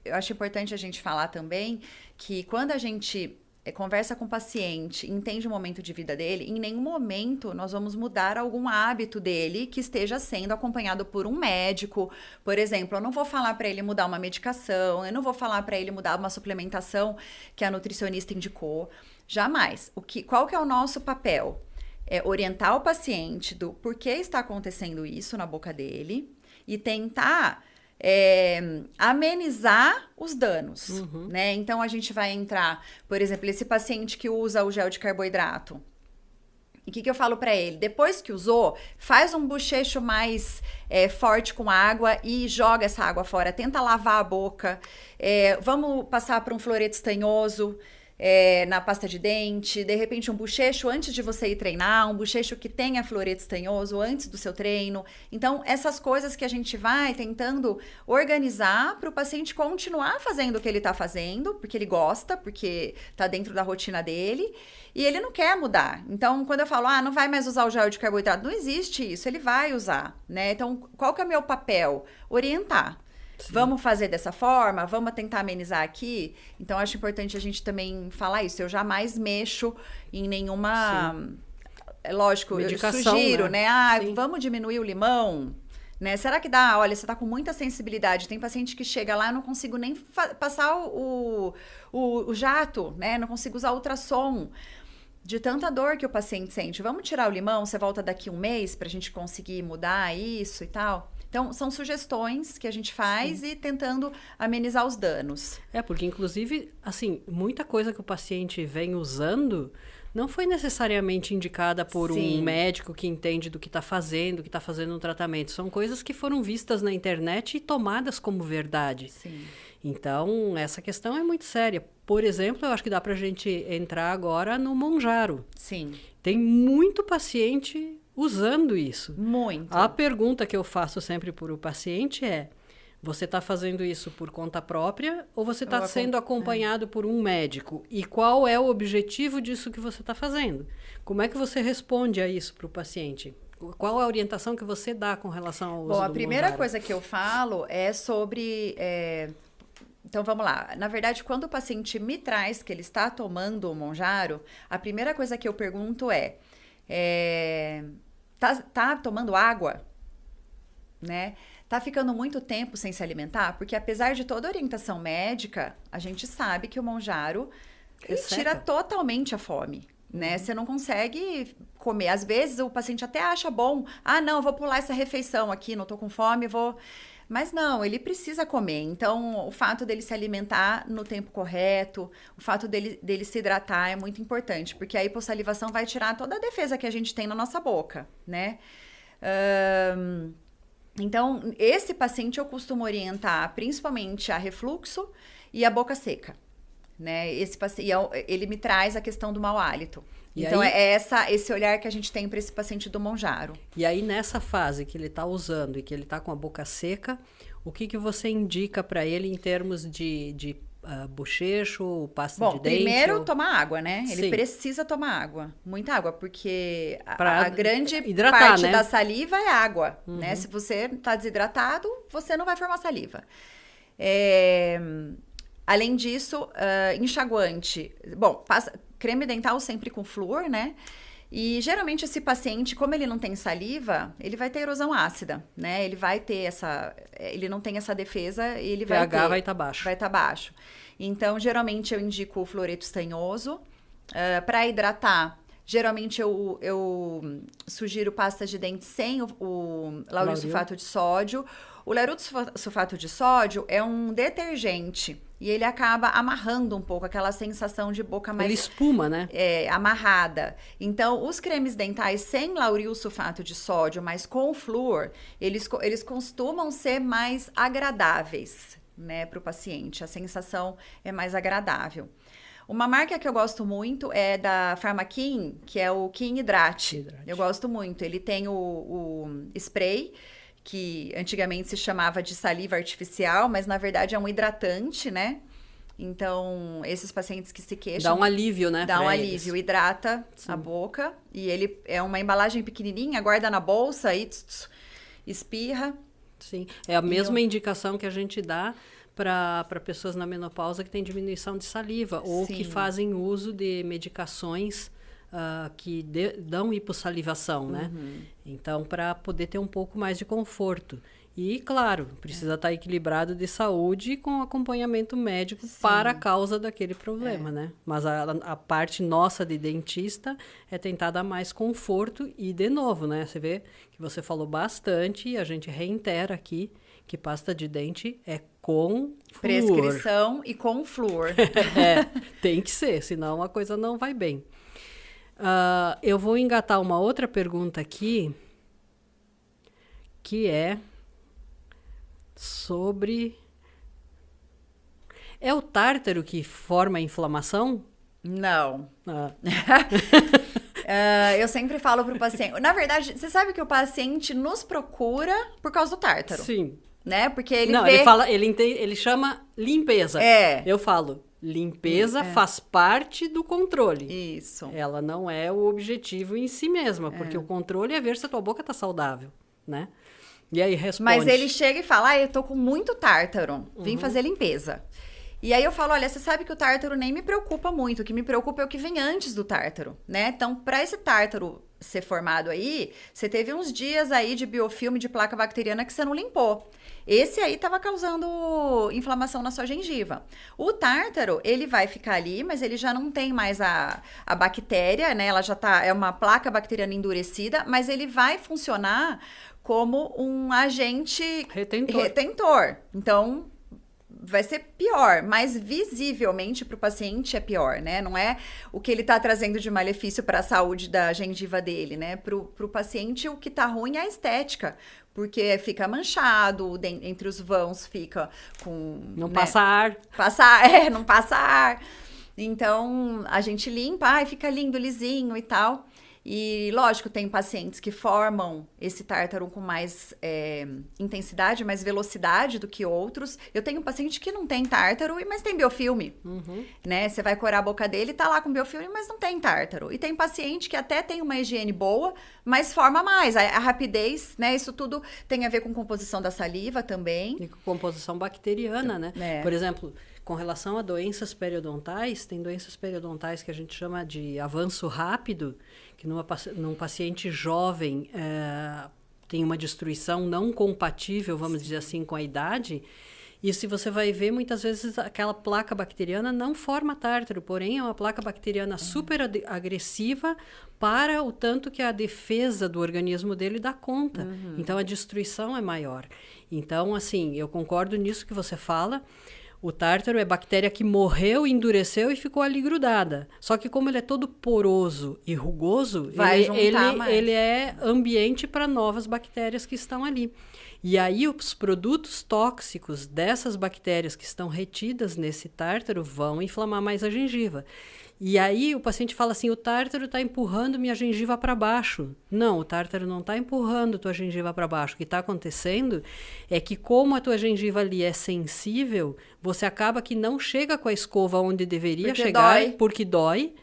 eu acho importante a gente falar também, que quando a gente conversa com o paciente, entende o momento de vida dele, em nenhum momento nós vamos mudar algum hábito dele que esteja sendo acompanhado por um médico. Por exemplo, eu não vou falar para ele mudar uma medicação, eu não vou falar para ele mudar uma suplementação que a nutricionista indicou. Jamais. Qual que é o nosso papel? É orientar o paciente do porquê está acontecendo isso na boca dele e tentar amenizar os danos, né? Então, a gente vai entrar, por exemplo, esse paciente que usa o gel de carboidrato. E o que eu falo para ele? Depois que usou, faz um bochecho mais forte com água e joga essa água fora. Tenta lavar a boca. Vamos passar para um floreto estanhoso. Na pasta de dente, de repente um bochecho antes de você ir treinar, um bochecho que tenha floreto estanhoso antes do seu treino. Então, essas coisas que a gente vai tentando organizar para o paciente continuar fazendo o que ele está fazendo, porque ele gosta, porque está dentro da rotina dele, e ele não quer mudar. Então, quando eu falo, não vai mais usar o gel de carboidrato, não existe isso, ele vai usar, né? Então, qual que é o meu papel? Orientar. Sim. Vamos fazer dessa forma? Vamos tentar amenizar aqui? Então, acho importante a gente também falar isso. Eu jamais mexo em nenhuma... É lógico, medicação, eu sugiro, né? Vamos diminuir o limão, Né? Será que dá? Olha, você tá com muita sensibilidade. Tem paciente que chega lá, eu não consigo nem passar o jato, né? Não consigo usar ultrassom. De tanta dor que o paciente sente. Vamos tirar o limão, você volta daqui um mês pra gente conseguir mudar isso e tal. Então, são sugestões que a gente faz e tentando amenizar os danos. Porque inclusive, assim, muita coisa que o paciente vem usando não foi necessariamente indicada por um médico que entende do que está fazendo um tratamento. São coisas que foram vistas na internet e tomadas como verdade. Sim. Então, essa questão é muito séria. Por exemplo, eu acho que dá para a gente entrar agora no Monjaro. Sim. Tem muito paciente usando isso. Muito. A pergunta que eu faço sempre para o paciente é: você está fazendo isso por conta própria ou você está sendo acompanhado por um médico? E qual é o objetivo disso que você está fazendo? Como é que você responde a isso para o paciente? Qual a orientação que você dá com relação ao uso do Monjaro? Bom, a primeira coisa que eu falo é sobre... Então, vamos lá. Na verdade, quando o paciente me traz que ele está tomando o Monjaro, a primeira coisa que eu pergunto tá tomando água? Né? Tá ficando muito tempo sem se alimentar? Porque apesar de toda a orientação médica, a gente sabe que o Monjaro tira totalmente a fome, né? Você não consegue comer. Às vezes o paciente até acha bom. Ah, não, eu vou pular essa refeição aqui, não tô com fome, vou... Mas não, ele precisa comer. Então, o fato dele se alimentar no tempo correto, o fato dele se hidratar é muito importante, porque a hipossalivação vai tirar toda a defesa que a gente tem na nossa boca, né? Então, esse paciente eu costumo orientar principalmente a refluxo e a boca seca, né? Ele me traz a questão do mau hálito. E então, aí, é esse olhar que a gente tem para esse paciente do Monjaro. E aí, nessa fase que ele está usando e que ele está com a boca seca, o que você indica para ele em termos de bochecho, pasta de dente? Bom, primeiro tomar água, né? Ele precisa tomar água, muita água, porque a grande parte da saliva é água, né? Se você está desidratado, você não vai formar saliva. Além disso, enxaguante. Bom, creme dental sempre com flúor, né? E geralmente esse paciente, como ele não tem saliva, ele vai ter erosão ácida, né? Ele vai ter ele não tem essa defesa, ele vai ter... pH vai estar baixo. Vai estar baixo. Então, geralmente eu indico o fluoreto estanhoso. Para hidratar, geralmente eu sugiro pasta de dente sem o lauril sulfato de sódio. O lauril sulfato de sódio é um detergente e ele acaba amarrando um pouco aquela sensação de boca mais... Ele espuma, né? Amarrada. Então, os cremes dentais sem lauril sulfato de sódio, mas com flúor, eles costumam ser mais agradáveis, né, para o paciente. A sensação é mais agradável. Uma marca que eu gosto muito é da Pharmakin, que é o Kin Hidrate. Eu gosto muito. Ele tem o spray, que antigamente se chamava de saliva artificial, mas na verdade é um hidratante, né? Então, esses pacientes que se queixam... Dá um alívio, né? Dá um alívio, hidrata a boca. E ele é uma embalagem pequenininha, guarda na bolsa e espirra. Sim, é a mesma indicação que a gente dá para pessoas na menopausa que têm diminuição de saliva ou que fazem uso de medicações que dão hipossalivação, né? Então, para poder ter um pouco mais de conforto. E, claro, precisa estar equilibrado de saúde com acompanhamento médico para a causa daquele problema, né? Mas a parte nossa de dentista é tentar dar mais conforto e, de novo, né? Você vê que você falou bastante e a gente reitera aqui que pasta de dente é com flúor. Prescrição e com flúor. Tem que ser, senão a coisa não vai bem. Eu vou engatar uma outra pergunta aqui, que é sobre... É o tártaro que forma a inflamação? Não. Eu sempre falo para o paciente... Na verdade, você sabe que o paciente nos procura por causa do tártaro. Sim. Né? Porque ele ele chama limpeza. Eu falo, limpeza faz parte do controle. Isso. Ela não é o objetivo em si mesma, porque o controle é ver se a tua boca tá saudável, né? E aí responde. Mas ele chega e fala, eu tô com muito tártaro, vim fazer limpeza. E aí eu falo, olha, você sabe que o tártaro nem me preocupa muito, o que me preocupa é o que vem antes do tártaro, né? Então, para esse tártaro ser formado aí, você teve uns dias aí de biofilme de placa bacteriana que você não limpou. Esse aí estava causando inflamação na sua gengiva. O tártaro, ele vai ficar ali, mas ele já não tem mais a bactéria, né? Ela já tá, é uma placa bacteriana endurecida, mas ele vai funcionar como um agente retentor. Então, vai ser pior, mas visivelmente para o paciente é pior, né? Não é o que ele está trazendo de malefício para a saúde da gengiva dele, né? Para o paciente, o que está ruim é a estética, porque fica manchado, entre os vãos fica com... Não, né? Passa ar. Não passa ar. Então, a gente limpa, fica lindo, lisinho e tal. E, lógico, tem pacientes que formam esse tártaro com mais intensidade, mais velocidade do que outros. Eu tenho um paciente que não tem tártaro, mas tem biofilme, né? Você vai corar a boca dele, tá lá com biofilme, mas não tem tártaro. E tem paciente que até tem uma higiene boa, mas forma mais. A rapidez, né? Isso tudo tem a ver com composição da saliva também. E com composição bacteriana, né? Por exemplo... Com relação a doenças periodontais, tem doenças periodontais que a gente chama de avanço rápido, que num paciente jovem tem uma destruição não compatível, vamos dizer assim, com a idade. E se você vai ver, muitas vezes aquela placa bacteriana não forma tártaro, porém é uma placa bacteriana super agressiva para o tanto que a defesa do organismo dele dá conta. Então, a destruição é maior. Então, assim, eu concordo nisso que você fala. O tártaro é bactéria que morreu, endureceu e ficou ali grudada. Só que como ele é todo poroso e rugoso, ele é ambiente para novas bactérias que estão ali. E aí os produtos tóxicos dessas bactérias que estão retidas nesse tártaro vão inflamar mais a gengiva. E aí o paciente fala assim, o tártaro está empurrando minha gengiva para baixo. Não, o tártaro não está empurrando tua gengiva para baixo. O que está acontecendo é que como a tua gengiva ali é sensível, você acaba que não chega com a escova onde deveria chegar, porque dói.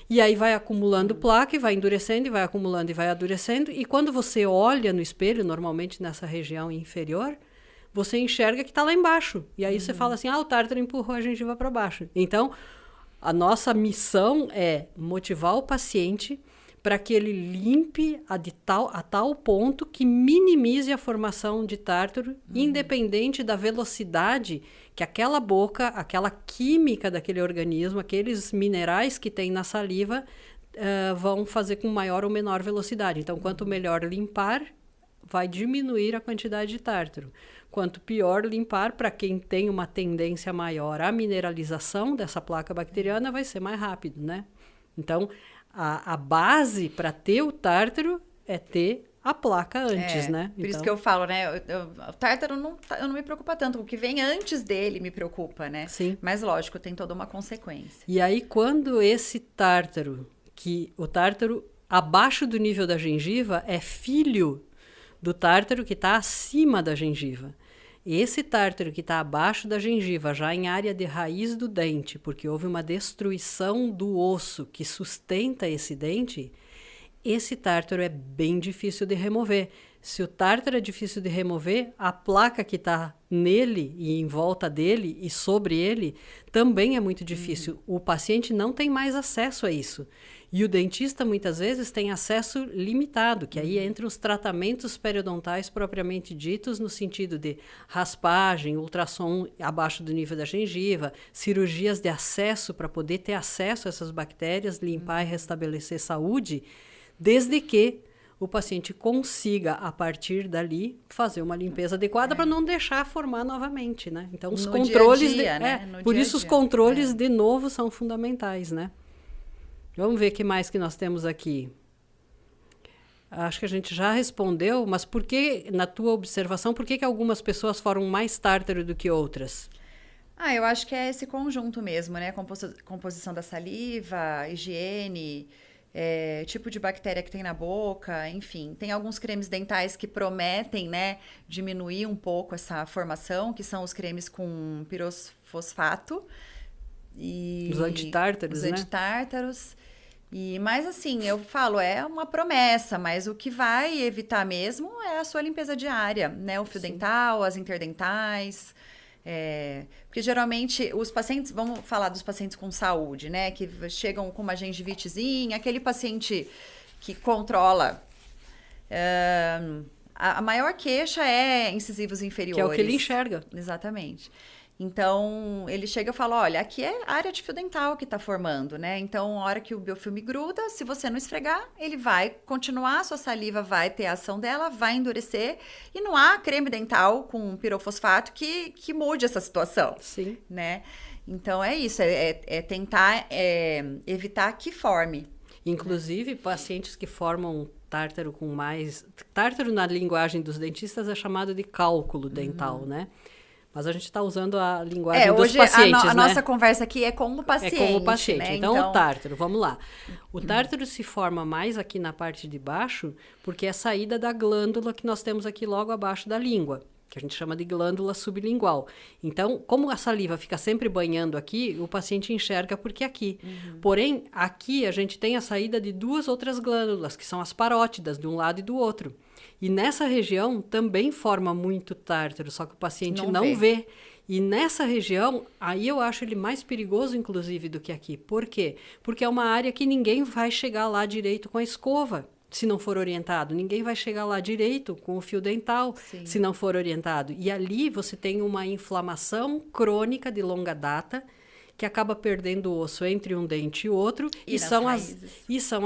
E aí vai acumulando placa e vai endurecendo, e vai acumulando e vai endurecendo. E quando você olha no espelho, normalmente nessa região inferior, você enxerga que está lá embaixo. E aí você fala assim, o tártaro empurrou a gengiva para baixo. Então... A nossa missão é motivar o paciente para que ele limpe a tal ponto que minimize a formação de tártaro, independente da velocidade que aquela boca, aquela química daquele organismo, aqueles minerais que tem na saliva, vão fazer com maior ou menor velocidade. Então, quanto melhor limpar, vai diminuir a quantidade de tártaro. Quanto pior limpar, para quem tem uma tendência maior à mineralização dessa placa bacteriana, vai ser mais rápido, né? Então, a base para ter o tártaro é ter a placa antes, né? Por isso que eu falo, né? O tártaro eu não me preocupa tanto. O que vem antes dele me preocupa, né? Sim. Mas, lógico, tem toda uma consequência. E aí, quando esse tártaro, o tártaro abaixo do nível da gengiva é filho do tártaro que está acima da gengiva. Esse tártaro que está abaixo da gengiva, já em área de raiz do dente, porque houve uma destruição do osso que sustenta esse dente, esse tártaro é bem difícil de remover. Se o tártaro é difícil de remover, a placa que está nele e em volta dele e sobre ele também é muito difícil. O paciente não tem mais acesso a isso. E o dentista, muitas vezes, tem acesso limitado, que aí entra os tratamentos periodontais propriamente ditos, no sentido de raspagem, ultrassom abaixo do nível da gengiva, cirurgias de acesso para poder ter acesso a essas bactérias, limpar e restabelecer saúde, desde que o paciente consiga, a partir dali, fazer uma limpeza adequada para não deixar formar novamente, né? Então, os controles... Por isso, os controles, de novo, são fundamentais, né? Vamos ver o que mais que nós temos aqui. Acho que a gente já respondeu, mas por que, na tua observação, por que algumas pessoas formam mais tártaro do que outras? Eu acho que é esse conjunto mesmo, né? Composição da saliva, higiene, tipo de bactéria que tem na boca, enfim. Tem alguns cremes dentais que prometem, né, diminuir um pouco essa formação, que são os cremes com pirofosfato. Os antitártaros, né? Os antitártaros. Mas assim, eu falo, é uma promessa, mas o que vai evitar mesmo é a sua limpeza diária, né? O fio dental, as interdentais. Porque geralmente os pacientes, vamos falar dos pacientes com saúde, né? Que chegam com uma gengivitezinha, aquele paciente que controla. A maior queixa é incisivos inferiores. Que é o que ele enxerga. Exatamente. Então, ele chega e fala, olha, aqui é a área de fio dental que está formando, né? Então, a hora que o biofilme gruda, se você não esfregar, ele vai continuar, a sua saliva vai ter a ação dela, vai endurecer, e não há creme dental com pirofosfato que mude essa situação. Sim. Né? Então, é isso, é tentar evitar que forme. Inclusive, pacientes que formam tártaro com mais... Tártaro, na linguagem dos dentistas, é chamado de cálculo dental, né? Mas a gente está usando a linguagem dos pacientes, a né? nossa conversa aqui é com o paciente. É com o paciente. Né? Então, o tártaro, vamos lá. O tártaro se forma mais aqui na parte de baixo, porque é a saída da glândula que nós temos aqui logo abaixo da língua, que a gente chama de glândula sublingual. Então, como a saliva fica sempre banhando aqui, o paciente enxerga porque é aqui. Porém, aqui a gente tem a saída de 2 outras glândulas, que são as parótidas, de um lado e do outro. E nessa região também forma muito tártaro, só que o paciente não vê. E nessa região, aí eu acho ele mais perigoso, inclusive, do que aqui. Por quê? Porque é uma área que ninguém vai chegar lá direito com a escova, se não for orientado. Ninguém vai chegar lá direito com o fio dental, se não for orientado. E ali você tem uma inflamação crônica de longa data, que acaba perdendo o osso entre um dente e outro, e são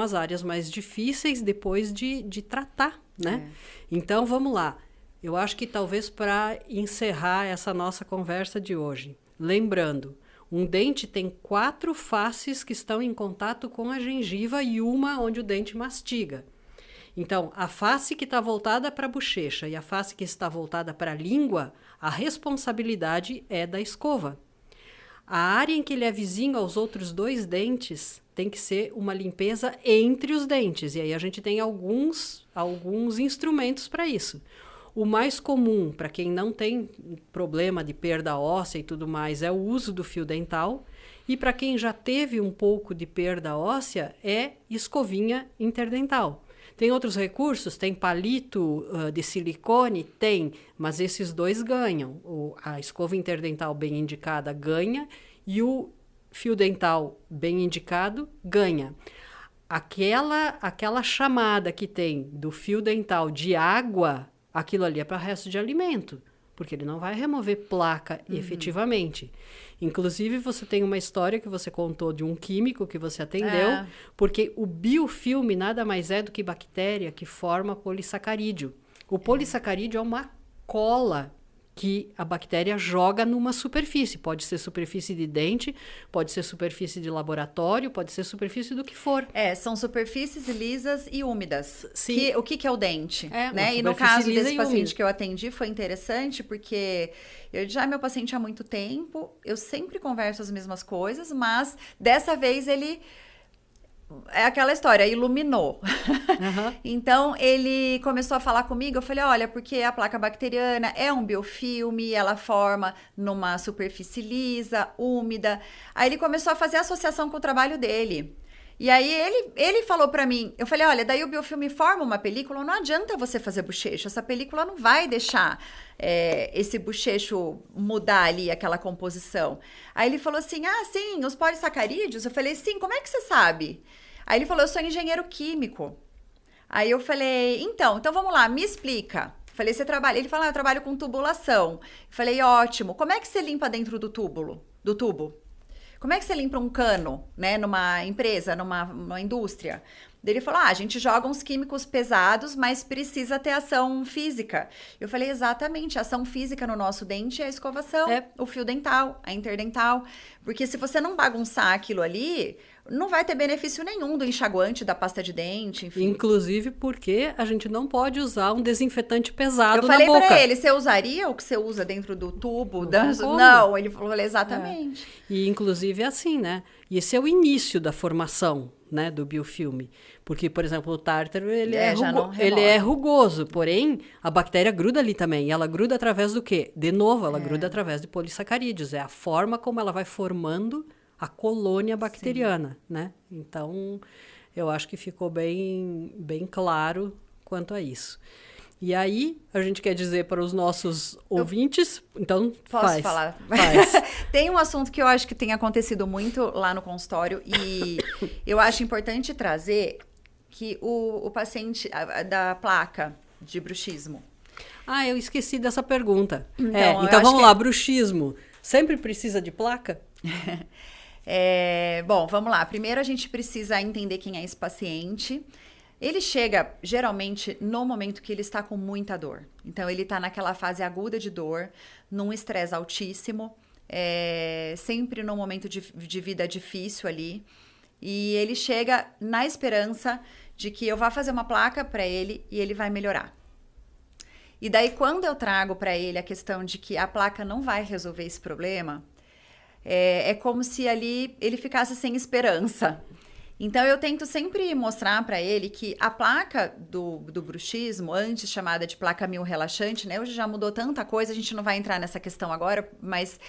as áreas mais difíceis depois de tratar, né? Então, vamos lá. Eu acho que talvez para encerrar essa nossa conversa de hoje, lembrando, um dente tem 4 faces que estão em contato com a gengiva e uma onde o dente mastiga. Então, a face que está voltada para a bochecha e a face que está voltada para a língua, a responsabilidade é da escova. A área em que ele é vizinho aos outros 2 dentes tem que ser uma limpeza entre os dentes. E aí a gente tem alguns instrumentos para isso. O mais comum, para quem não tem problema de perda óssea e tudo mais, é o uso do fio dental. E para quem já teve um pouco de perda óssea, é escovinha interdental. Tem outros recursos? Tem palito de silicone? Tem, mas esses 2 ganham. A escova interdental bem indicada ganha e o fio dental bem indicado ganha. Aquela chamada que tem do fio dental de água, aquilo ali é para resto de alimento, porque ele não vai remover placa efetivamente. Inclusive, você tem uma história que você contou de um químico que você atendeu, porque o biofilme nada mais é do que bactéria que forma polissacarídeo. O polissacarídeo é uma cola que a bactéria joga numa superfície. Pode ser superfície de dente, pode ser superfície de laboratório, pode ser superfície do que for. São superfícies lisas e úmidas. Sim. O que é o dente? Né? E no caso desse paciente que eu atendi, foi interessante, porque eu já é meu paciente há muito tempo, eu sempre converso as mesmas coisas, mas dessa vez ele... É aquela história, iluminou. Então, ele começou a falar comigo, eu falei, olha, porque a placa bacteriana é um biofilme, ela forma numa superfície lisa, úmida. Aí ele começou a fazer associação com o trabalho dele. E aí ele falou pra mim, eu falei, olha, daí o biofilme forma uma película, não adianta você fazer bochecho, essa película não vai deixar esse bochecho mudar ali aquela composição. Aí ele falou assim, sim, os polissacarídeos, eu falei, sim, como é que você sabe? Aí ele falou, eu sou engenheiro químico. Aí eu falei, então vamos lá, me explica. Falei, você trabalha? Ele falou, eu trabalho com tubulação. Eu falei, ótimo, como é que você limpa dentro do tubo? Como é que você limpa um cano, né, numa empresa, numa indústria? Daí ele falou, a gente joga uns químicos pesados, mas precisa ter ação física. Eu falei, exatamente, a ação física no nosso dente é a escovação, o fio dental, a interdental. Porque se você não bagunçar aquilo ali, não vai ter benefício nenhum do enxaguante, da pasta de dente, enfim. Inclusive porque a gente não pode usar um desinfetante pesado na boca. Eu falei pra ele, você usaria o que você usa dentro do tubo? Não, ele falou exatamente. E inclusive é assim, né? E esse é o início da formação, né, do biofilme. Porque, por exemplo, o tártaro, ele é rugoso, porém, a bactéria gruda ali também. E ela gruda através do quê? De novo, ela gruda através de polissacarídeos. É a forma como ela vai formando a colônia bacteriana, né? Então, eu acho que ficou bem claro quanto a isso. E aí, a gente quer dizer para os nossos ouvintes, então Posso falar? Faz. Tem um assunto que eu acho que tem acontecido muito lá no consultório e eu acho importante trazer que o paciente da placa de bruxismo? Eu esqueci dessa pergunta. Então Vamos lá, bruxismo. Sempre precisa de placa? Bom, vamos lá. Primeiro a gente precisa entender quem é esse paciente. Ele chega, geralmente, no momento que ele está com muita dor. Então, ele está naquela fase aguda de dor, num estresse altíssimo, sempre num momento de vida difícil ali. E ele chega na esperança de que eu vá fazer uma placa para ele e ele vai melhorar. E daí, quando eu trago para ele a questão de que a placa não vai resolver esse problema, é como se ali ele ficasse sem esperança. Então, eu tento sempre mostrar para ele que a placa do bruxismo, antes chamada de placa mil relaxante, né? Hoje já mudou tanta coisa, a gente não vai entrar nessa questão agora, mas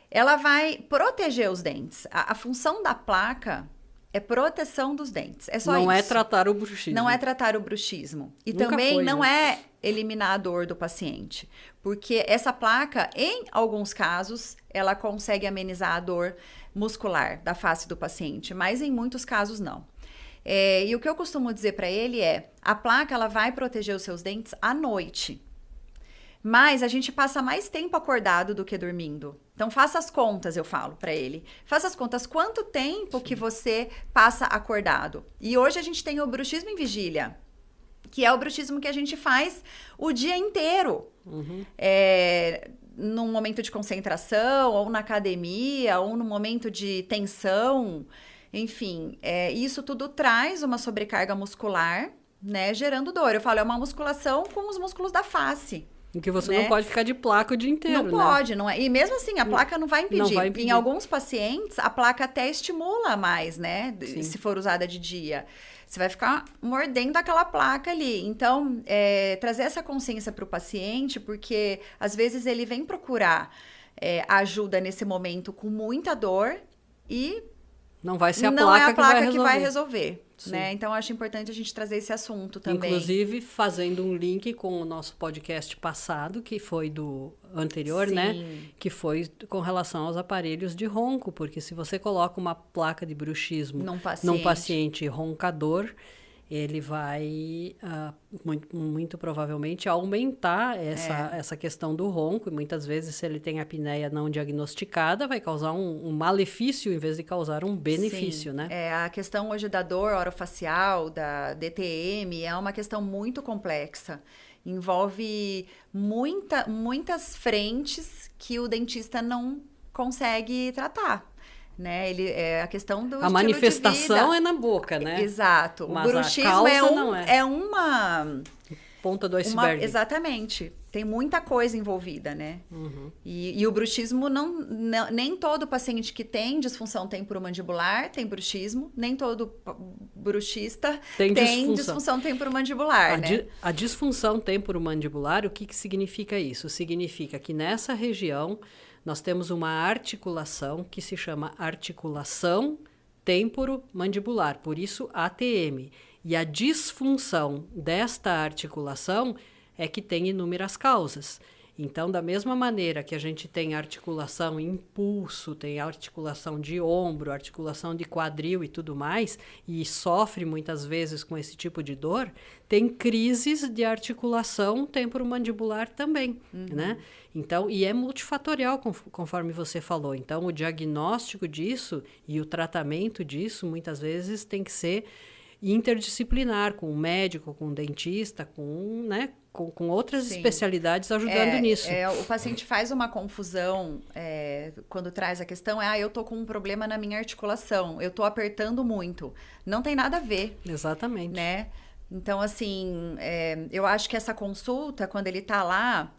ela vai proteger os dentes. A função da placa é proteção dos dentes. É só isso. Não é tratar o bruxismo. Não é tratar o bruxismo. E Nunca também foi, não né? é eliminar a dor do paciente. Porque essa placa, em alguns casos, ela consegue amenizar a dor muscular da face do paciente, mas em muitos casos não. E o que eu costumo dizer para ele a placa ela vai proteger os seus dentes à noite, mas a gente passa mais tempo acordado do que dormindo. Então faça as contas, eu falo para ele. Faça as contas, quanto tempo que você passa acordado? E hoje a gente tem o bruxismo em vigília, que é o bruxismo que a gente faz o dia inteiro. Uhum. Num momento de concentração, ou na academia, ou num momento de tensão, enfim, isso tudo traz uma sobrecarga muscular, né, gerando dor. Eu falo, é uma musculação com os músculos da face. Em que você não pode ficar de placa o dia inteiro, Não pode, não é? E mesmo assim, a placa não vai impedir. Não vai impedir. Em alguns pacientes, a placa até estimula mais, né, Sim. se for usada de dia. Você vai ficar mordendo aquela placa ali. Então, trazer essa consciência para o paciente, porque às vezes ele vem procurar ajuda nesse momento com muita dor e não vai ser a não placa, é a placa que vai resolver. Né? Então, eu acho importante a gente trazer esse assunto também. Inclusive, fazendo um link com o nosso podcast passado, que foi do anterior, Sim. né? Que foi com relação aos aparelhos de ronco, porque se você coloca uma placa de bruxismo num paciente roncador, ele vai, muito provavelmente, aumentar essa questão do ronco. E muitas vezes, se ele tem apneia não diagnosticada, vai causar um malefício em vez de causar um benefício, Sim. né? A questão hoje da dor orofacial, da DTM, é uma questão muito complexa. Envolve muitas frentes que o dentista não consegue tratar. Né? A questão do a manifestação de vida. É na boca, né? Exato. Mas o bruxismo é uma ponta do iceberg. Exatamente. Tem muita coisa envolvida, né? Uhum. E o bruxismo nem todo paciente que tem disfunção temporomandibular tem bruxismo, nem todo bruxista tem disfunção temporomandibular, né? A disfunção temporomandibular, o que significa isso? Significa que nessa região nós temos uma articulação que se chama articulação temporomandibular, por isso ATM. E a disfunção desta articulação é que tem inúmeras causas. Então, da mesma maneira que a gente tem articulação em pulso, tem articulação de ombro, articulação de quadril e tudo mais, e sofre muitas vezes com esse tipo de dor, tem crises de articulação temporomandibular também, né? Então, e é multifatorial, conforme você falou. Então, o diagnóstico disso e o tratamento disso, muitas vezes, tem que ser interdisciplinar, com um médico, com um dentista, com outras Sim. especialidades ajudando nisso. O paciente faz uma confusão quando traz a questão, eu tô com um problema na minha articulação, eu tô apertando muito. Não tem nada a ver. Exatamente. Né? Então, assim, eu acho que essa consulta, quando ele tá lá,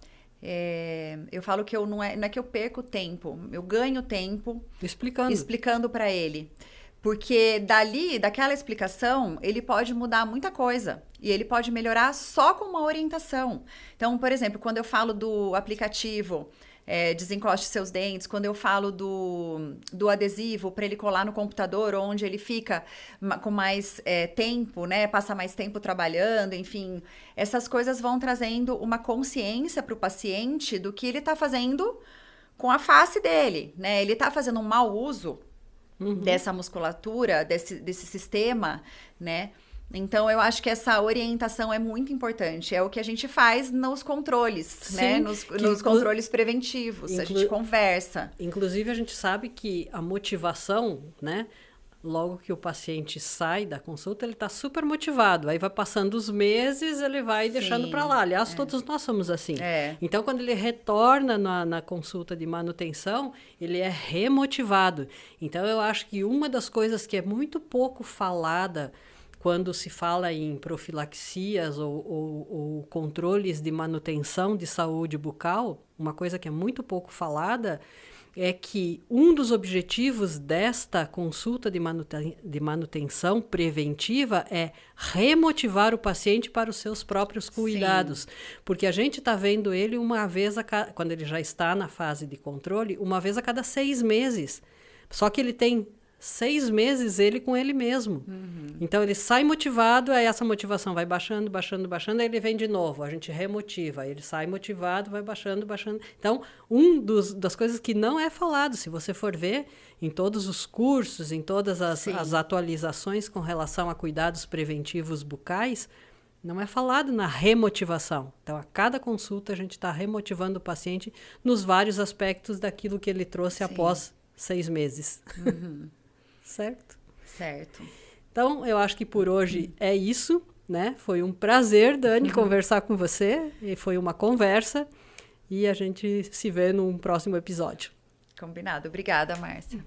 eu falo que não é que eu perco tempo, eu ganho tempo explicando para ele. Porque daquela explicação, ele pode mudar muita coisa. E ele pode melhorar só com uma orientação. Então, por exemplo, quando eu falo do aplicativo Desencoste Seus Dentes, quando eu falo do adesivo para ele colar no computador, onde ele fica com mais tempo, né? Passa mais tempo trabalhando, enfim. Essas coisas vão trazendo uma consciência para o paciente do que ele está fazendo com a face dele, né? Ele está fazendo um mau uso dessa musculatura, desse sistema, né? Então, eu acho que essa orientação é muito importante. É o que a gente faz nos controles, Sim, né? Nos controles preventivos. A gente conversa. Inclusive, a gente sabe que a motivação, né? Logo que o paciente sai da consulta, ele está super motivado. Aí vai passando os meses, ele vai deixando para lá. Aliás, todos nós somos assim. Então, quando ele retorna na consulta de manutenção, ele é remotivado. Então, eu acho que uma das coisas que é muito pouco falada quando se fala em profilaxias ou controles de manutenção de saúde bucal, uma coisa que é muito pouco falada é que um dos objetivos desta consulta de manutenção preventiva é remotivar o paciente para os seus próprios cuidados. Sim. Porque a gente está vendo ele uma vez, quando ele já está na fase de controle, uma vez a cada 6 meses. Só que ele tem 6 meses ele com ele mesmo. Então, ele sai motivado, aí essa motivação vai baixando, aí ele vem de novo, a gente remotiva, aí ele sai motivado, vai baixando. Então, das coisas que não é falado, se você for ver, em todos os cursos, em todas as atualizações com relação a cuidados preventivos bucais, não é falado na remotivação. Então, a cada consulta, a gente está remotivando o paciente nos vários aspectos daquilo que ele trouxe após 6 meses. Certo? Certo. Então, eu acho que por hoje é isso, né? Foi um prazer, Dani, conversar com você. E foi uma conversa. E a gente se vê num próximo episódio. Combinado. Obrigada, Márcia.